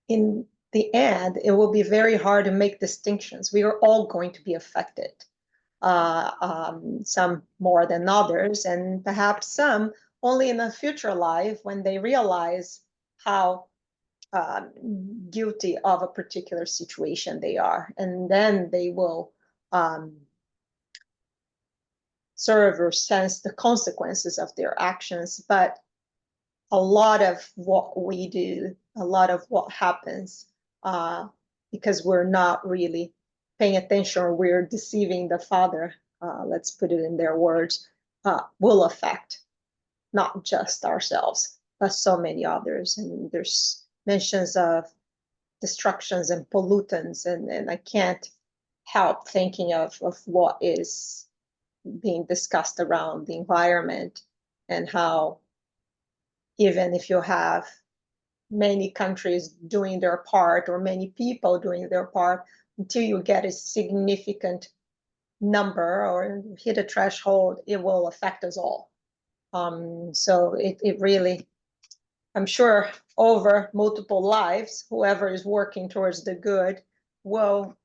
Speaker 1: in the end, it will be very hard to make distinctions. We are all going to be affected, some more than others, and perhaps some only in a future life when they realize how guilty of a particular situation they are, and then they will serve or sense the consequences of their actions. But a lot of what we do, a lot of what happens, because we're not really paying attention, or we're deceiving the Father, let's put it in their words, will affect not just ourselves, but so many others. And there's mentions of destructions and pollutants, and I can't help thinking of what is being discussed around the environment, and how even if you have many countries doing their part, or many people doing their part, until you get a significant number or hit a threshold, it will affect us all. So it really, I'm sure over multiple lives, whoever is working towards the good will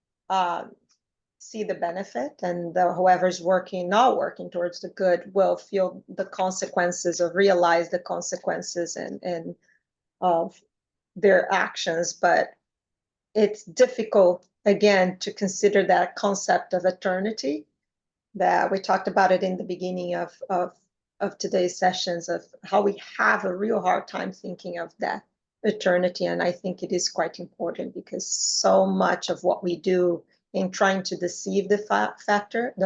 Speaker 1: see the benefit, and whoever's not working towards the good will feel the consequences, or realize the consequences and of their actions. But it's difficult, again, to consider that concept of eternity, that we talked about it in the beginning of today's sessions, of how we have a real hard time thinking of that eternity. And I think it is quite important, because so much of what we do in trying to deceive the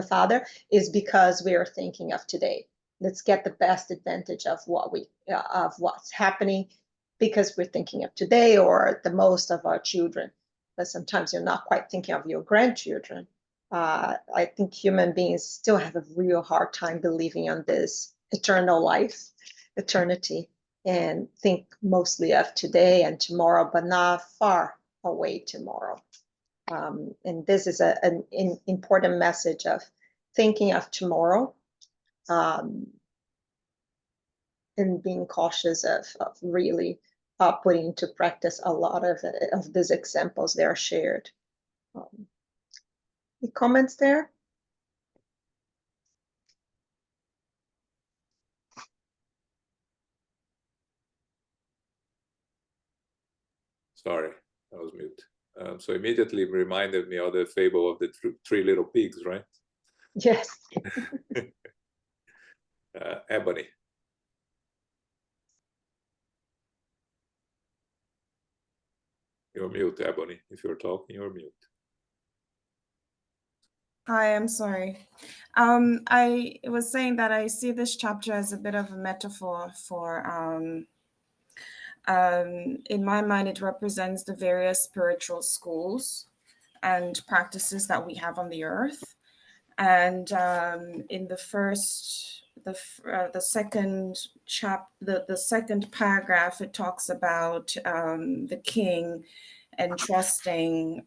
Speaker 1: Father is because we are thinking of today. Let's get the best advantage of what's happening, because we're thinking of today, or the most of our children. But sometimes you're not quite thinking of your grandchildren. I think human beings still have a real hard time believing on this eternal life, eternity, and think mostly of today and tomorrow, but not far away tomorrow. And this is an important message of thinking of tomorrow, and being cautious of really putting into practice a lot of these examples that are shared. Any comments there?
Speaker 3: Sorry, I was mute. So immediately reminded me of the fable of the three little pigs, right?
Speaker 1: Yes.
Speaker 3: Ebony. You're mute, Ebony. If you're talking, you're mute.
Speaker 6: Hi, I'm sorry. I was saying that I see this chapter as a bit of a metaphor for, in my mind, it represents the various spiritual schools and practices that we have on the earth. And in the second paragraph, it talks about the king entrusting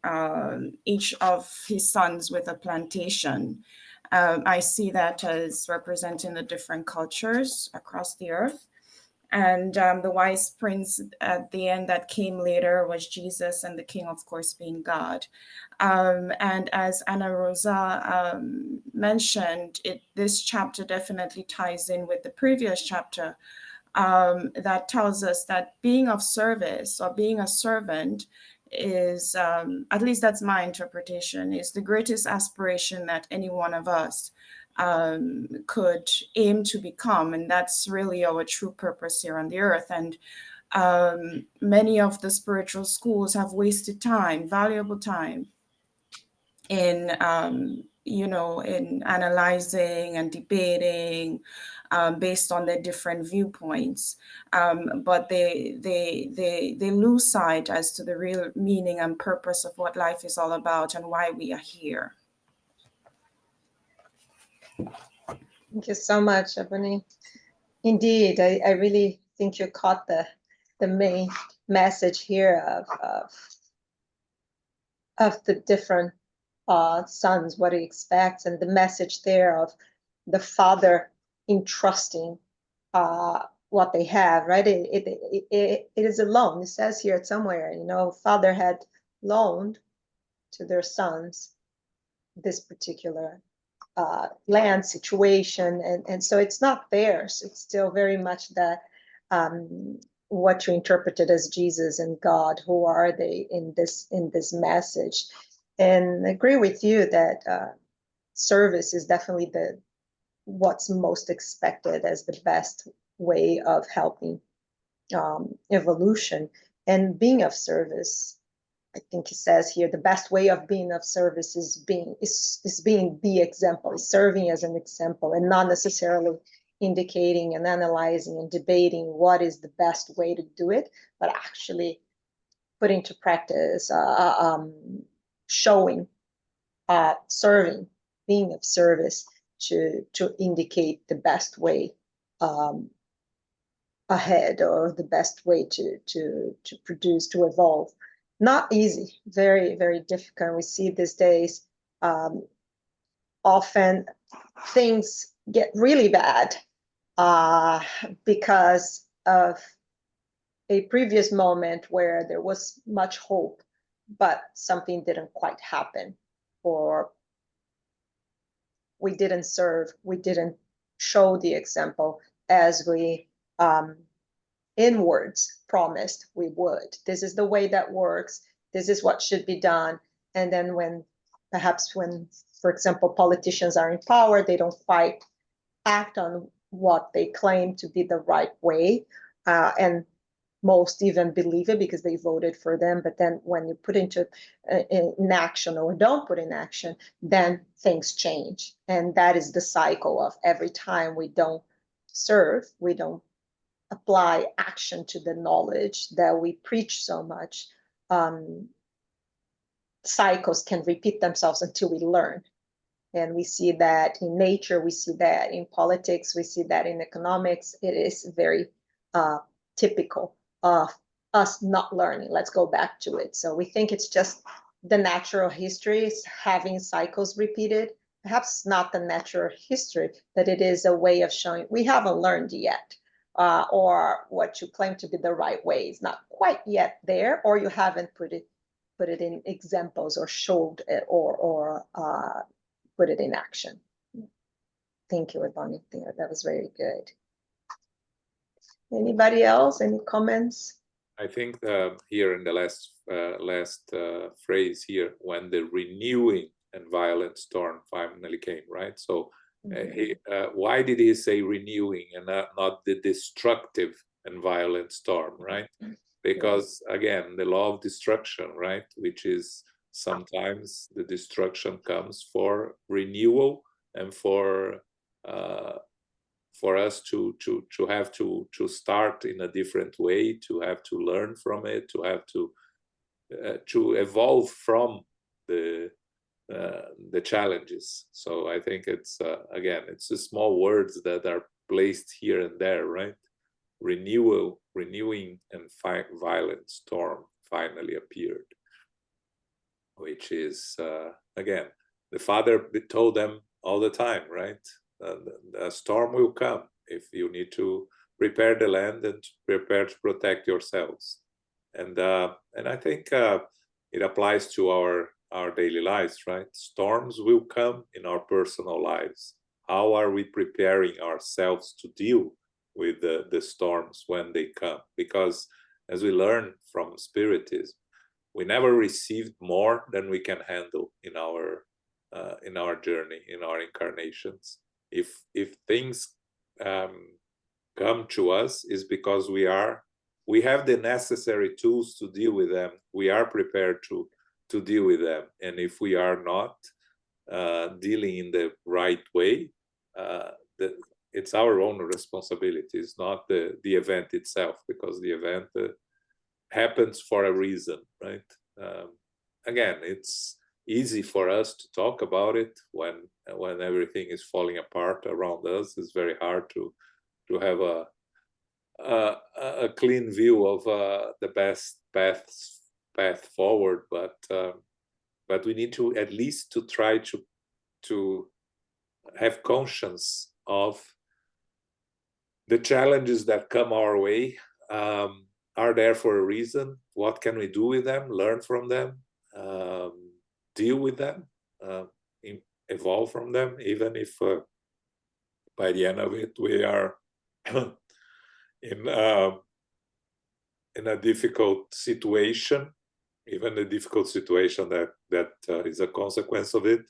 Speaker 6: each of his sons with a plantation. I see that as representing the different cultures across the earth. And the wise prince at the end that came later was Jesus, and the king, of course, being God. And as Ana Rosa mentioned, this chapter definitely ties in with the previous chapter that tells us that being of service, or being a servant, is, at least that's my interpretation, is the greatest aspiration that any one of us could aim to become. And that's really our true purpose here on the earth. And many of the spiritual schools have wasted time, valuable time, in in analyzing and debating based on their different viewpoints, but they lose sight as to the real meaning and purpose of what life is all about and why we are here.
Speaker 1: Thank you so much, Ebony. Indeed, I really think you caught the main message here of the different sons what he expects, and the message there of the father entrusting what they have, right? It is a loan. It says here somewhere, father had loaned to their sons this particular land situation, and so it's not theirs. It's still very much that what you interpreted as Jesus and God. Who are they in this message? And I agree with you that service is definitely what's most expected as the best way of helping evolution and being of service. I think it says here the best way of being of service is being the example, is serving as an example, and not necessarily indicating and analyzing and debating what is the best way to do it, but actually putting to practice, showing, serving, being of service to indicate the best way ahead, or the best way to produce, to evolve. Not easy, very, very difficult. We see these days often things get really bad because of a previous moment where there was much hope, but something didn't quite happen, or we didn't serve, we didn't show the example as we in words promised we would. This is the way that works. This is what should be done. And then when, for example, politicians are in power, they don't quite act on what they claim to be the right way. And most even believe it because they voted for them. But then when you put in action, or don't put in action, then things change. And that is the cycle of every time we don't serve, we don't apply action to the knowledge that we preach so much, cycles can repeat themselves until we learn. And we see that in nature, we see that in politics, we see that in economics. It is very typical of us not learning. Let's go back to it. So we think it's just the natural history is having cycles repeated. Perhaps not the natural history, but it is a way of showing we haven't learned yet. Or what you claim to be the right way is not quite yet there, or you haven't put it in examples, or showed it, or put it in action. Thank you, Ebony. That was very good. Anybody else? Any comments?
Speaker 3: I think here in the last phrase here, when the renewing and violent storm finally came, right? So why did he say renewing and not the destructive and violent storm, right? Because again, the law of destruction, right, which is sometimes the destruction comes for renewal and for us to have to start in a different way, to have to learn from it, to have to evolve from the challenges. So I think it's again, it's the small words that are placed here and there, right? Renewing and violent storm finally appeared, which is again, the father told them all the time, right? A storm will come if you need to prepare the land and prepare to protect yourselves. And I think it applies to our daily lives, right? Storms will come in our personal lives. How are we preparing ourselves to deal with the storms when they come? Because as we learn from Spiritism, we never received more than we can handle in our journey, in our incarnations. If things come to us, is because we have the necessary tools to deal with them. We are prepared to deal with them. And if we are not dealing in the right way, it's our own responsibility. It's not the event itself, because the event happens for a reason, right? Again, it's easy for us to talk about it when everything is falling apart around us. It's very hard to have a clean view of the best path forward. But but we need to at least to try to have conscience of the challenges that come our way. Are there for a reason. What can we do with them? Learn from them, deal with them, evolve from them, even if by the end of it we are in a difficult situation. Even the difficult situation that is a consequence of it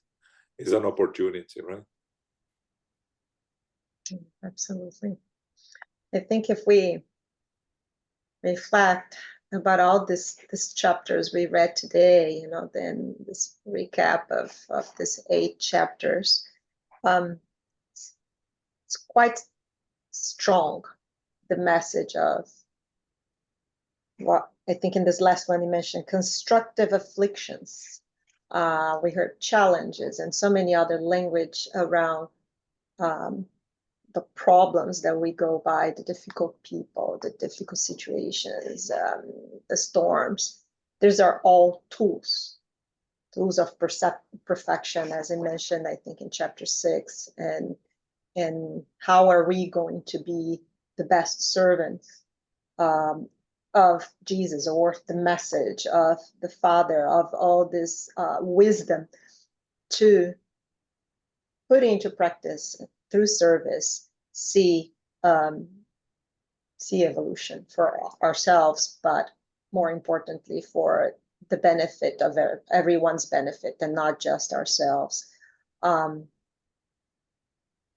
Speaker 3: is an opportunity, right?
Speaker 1: Absolutely. I think if we reflect about all these chapters we read today, then this recap of these 8 chapters, it's quite strong, the message of what I think in this last one you mentioned, constructive afflictions. We heard challenges and so many other language around the problems that we go by, the difficult people, the difficult situations, the storms. These are all tools of perfection, as I mentioned, I think in chapter 6, and how are we going to be the best servants of Jesus, or the message of the Father, of all this wisdom, to put into practice through service, see evolution for ourselves, but more importantly for the benefit of everyone's benefit, and not just ourselves. And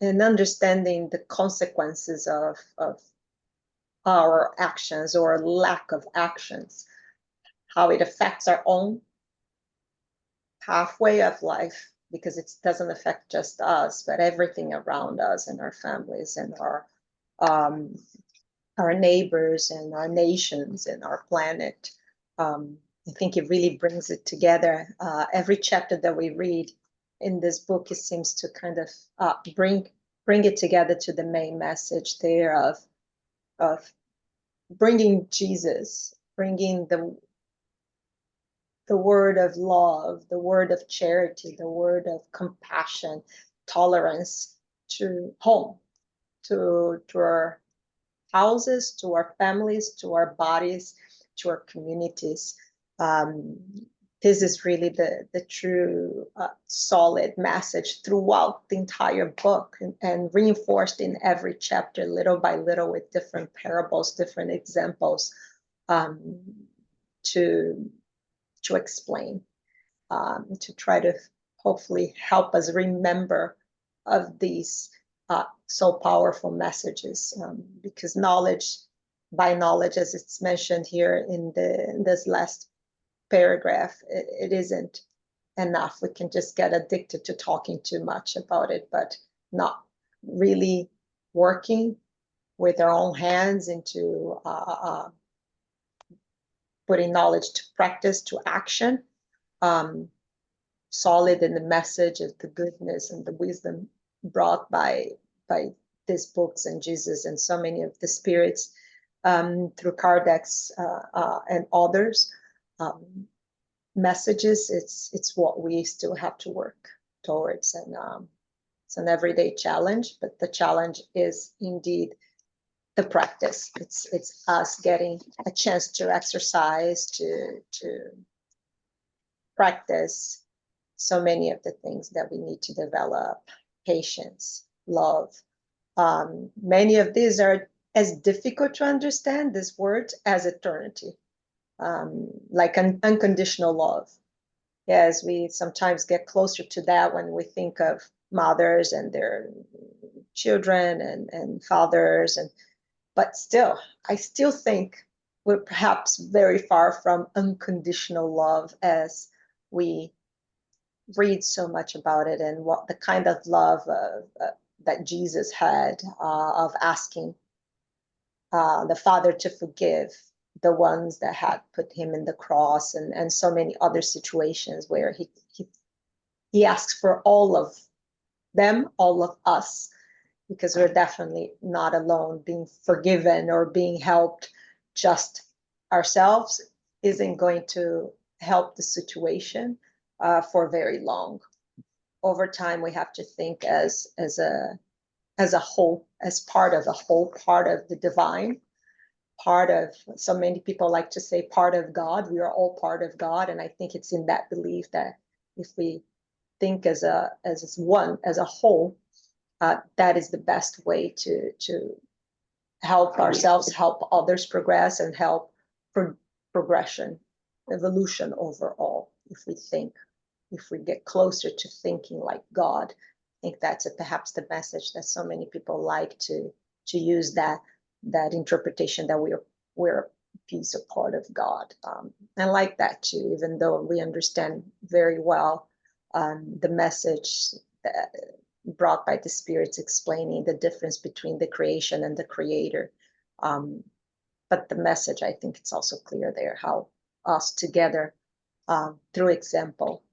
Speaker 1: understanding the consequences of our actions or lack of actions, how it affects our own pathway of life, because it doesn't affect just us, but everything around us, and our families, and our neighbors, and our nations, and our planet. I think it really brings it together. Every chapter that we read in this book, it seems to kind of bring it together to the main message there of bringing Jesus, bringing the word of love, the word of charity, the word of compassion, tolerance to home, to our houses, to our families, to our bodies, to our communities. This is really the true solid message throughout the entire book, and reinforced in every chapter, little by little, with different parables, different examples, to explain, to try to hopefully help us remember of these so powerful messages, because by knowledge, as it's mentioned here in this last paragraph, it isn't enough. We can just get addicted to talking too much about it, but not really working with our own hands into putting knowledge to practice, to action, solid in the message of the goodness and the wisdom brought by these books and Jesus and so many of the spirits, through Kardec's and others messages. It's what we still have to work towards, and it's an everyday challenge, but the challenge is indeed the practice. It's us getting a chance to exercise, to practice so many of the things that we need to develop: patience, love. Many of these are as difficult to understand, this word, as eternity, like an unconditional love. Yes, we sometimes get closer to that when we think of mothers and their children, and fathers, but still, I still think we're perhaps very far from unconditional love, as we read so much about it, and what the kind of love that Jesus had, of asking the Father to forgive the ones that had put him in the cross, and so many other situations where he asks for all of them, all of us, because we're definitely not alone. Being forgiven or being helped just ourselves isn't going to help the situation. for very long. Over time, we have to think as a whole, as part of a whole, part of the divine, part of, so many people like to say part of God. We are all part of God. And I think it's in that belief that if we think as one, as a whole, that is the best way to help ourselves, help others progress, and help progression, evolution overall. If we get closer to thinking like God, I think that's perhaps the message that so many people like to use, that interpretation that we're a piece of part of God. I like that too, even though we understand very well the message that brought by the spirits explaining the difference between the creation and the creator. But the message, I think it's also clear there, how us together, through example,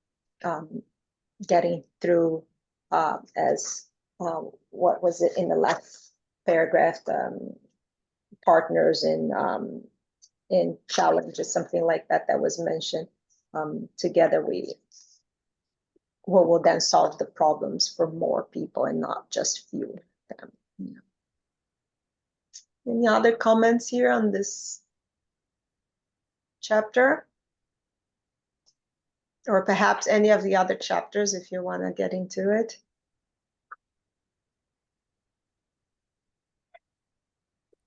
Speaker 1: getting through, as what was it in the last paragraph, partners in challenges, something like that was mentioned. Together we will then solve the problems for more people and not just few of them. Yeah. Any other comments here on this chapter? Or perhaps any of the other chapters if you want to get into it?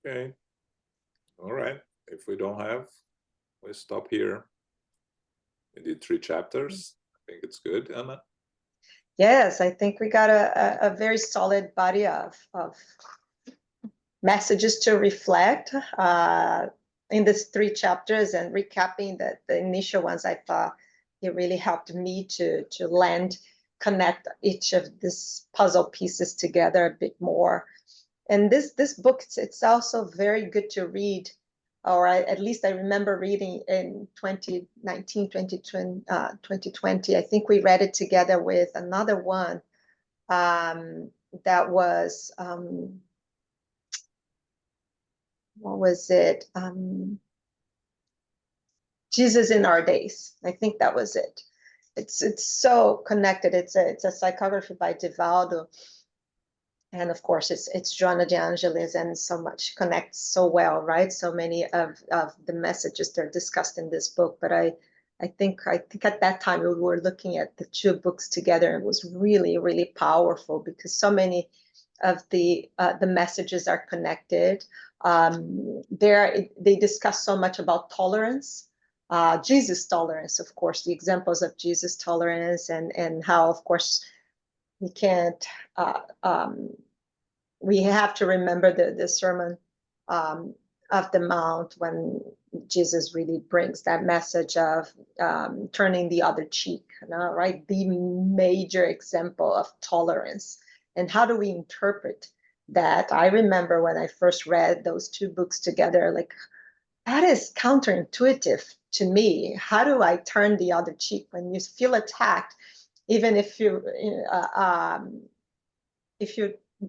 Speaker 3: Okay. All right. If we don't have, we stop here. We did 3 chapters. I think it's good, Anna.
Speaker 1: Yes, I think we got a very solid body of messages to reflect in these 3 chapters, and recapping the initial ones. I thought it really helped me to connect each of these puzzle pieces together a bit more. And this book, it's also very good to read, or at least I remember reading in 2019, 2020. I think we read it together with another one that was, what was it? Jesus in Our Days. I think that was it. It's so connected. It's a psychography by Divaldo. And of course, it's Joanna de Angelis, and so much connects so well, right? So many of the messages they're discussed in this book. But I think at that time we were looking at the 2 books together, and it was really, really powerful, because so many of the messages are connected. They discuss so much about tolerance, Jesus tolerance, of course, the examples of Jesus tolerance, and how, of course, we can't, we have to remember the Sermon of the Mount, when Jesus really brings that message of turning the other cheek, right? The major example of tolerance. And how do we interpret that? I remember when I first read those 2 books together, like, that is counterintuitive to me. How do I turn the other cheek when you feel attacked? Even if you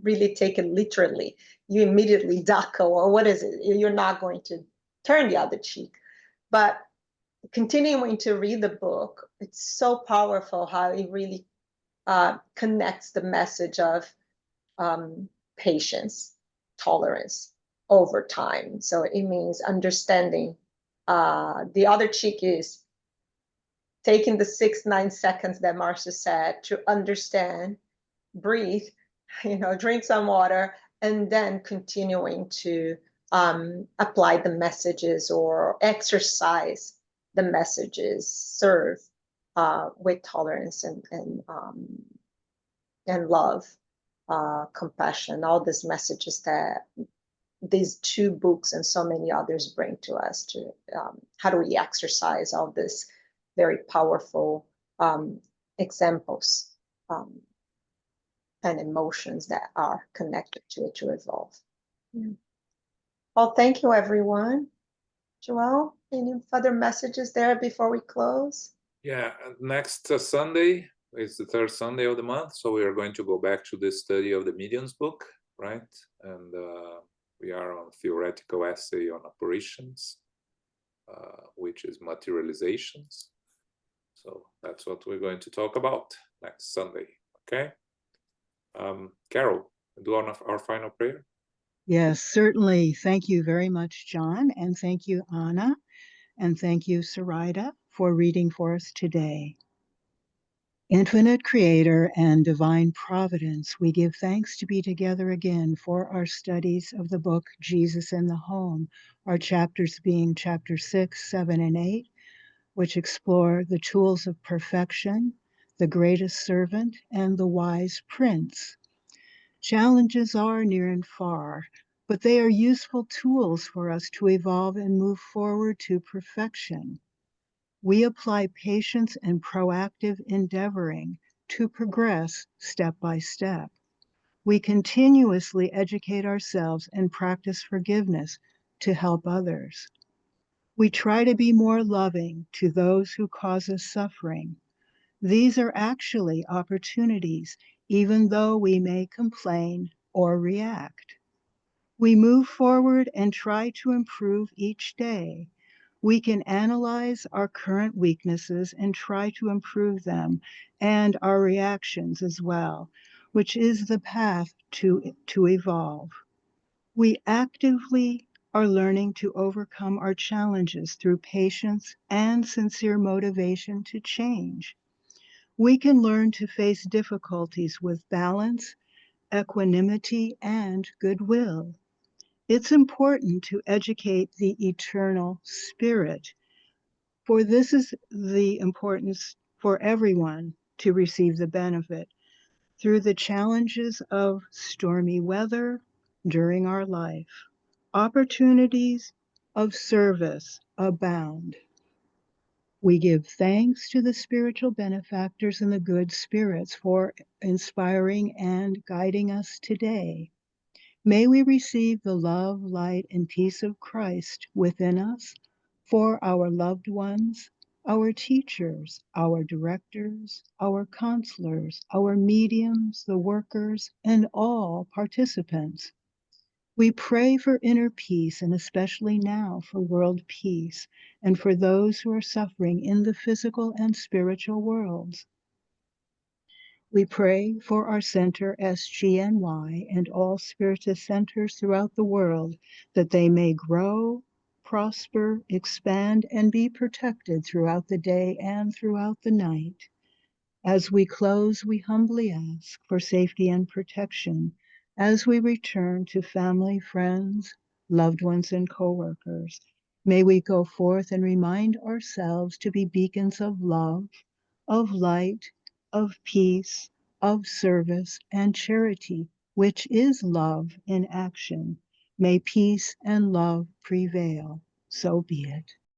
Speaker 1: really take it literally, you immediately duck, or what is it? You're not going to turn the other cheek. But continuing to read the book, it's so powerful how it really connects the message of patience, tolerance over time. So it means understanding. The other cheek is taking the 6-9 seconds that Marcia said to understand, breathe, drink some water, and then continuing to apply the messages or exercise the messages, serve with tolerance and love, compassion, all these messages that these 2 books and so many others bring to us. To how do we exercise all these very powerful examples and emotions that are connected to it to evolve. Yeah. Well, thank you, everyone. Joelle, any further messages there before we close?
Speaker 3: Yeah, next Sunday is the 3rd Sunday of the month, so we are going to go back to the study of the Mediums book, right? And we are on theoretical essay on apparitions, which is materializations. So That's what we're going to talk about next Sunday. Okay. Carol, do our final prayer.
Speaker 7: Yes, certainly. Thank you very much, John, and thank you, Anna, and thank you, Sarita, for reading for us today. Infinite Creator and Divine Providence, we give thanks to be together again for our studies of the book Jesus in the Home, our chapters being chapter 6, 7, and 8, which explore the tools of perfection, the greatest servant, and the wise prince. Challenges are near and far, but they are useful tools for us to evolve and move forward to perfection. We apply patience and proactive endeavoring to progress step by step. We continuously educate ourselves and practice forgiveness to help others. We try to be more loving to those who cause us suffering. These are actually opportunities, even though we may complain or react. We move forward and try to improve each day. We can analyze our current weaknesses and try to improve them and our reactions as well, which is the path to evolve. We actively are learning to overcome our challenges through patience and sincere motivation to change. We can learn to face difficulties with balance, equanimity, and goodwill. It's important to educate the eternal spirit, for this is the importance for everyone to receive the benefit through the challenges of stormy weather during our life. Opportunities of service abound. We give thanks to the spiritual benefactors and the good spirits for inspiring and guiding us today. May we receive the love, light, and peace of Christ within us for our loved ones, our teachers, our directors, our counselors, our mediums, the workers, and all participants. We pray for inner peace, and especially now for world peace, and for those who are suffering in the physical and spiritual worlds. We pray for our center, SGNY, and all Spiritist centers throughout the world, that they may grow, prosper, expand, and be protected throughout the day and throughout the night. As we close, we humbly ask for safety and protection as we return to family, friends, loved ones, and co-workers. May we go forth and remind ourselves to be beacons of love, of light, of peace, of service, and charity, which is love in action. May peace and love prevail. So be it.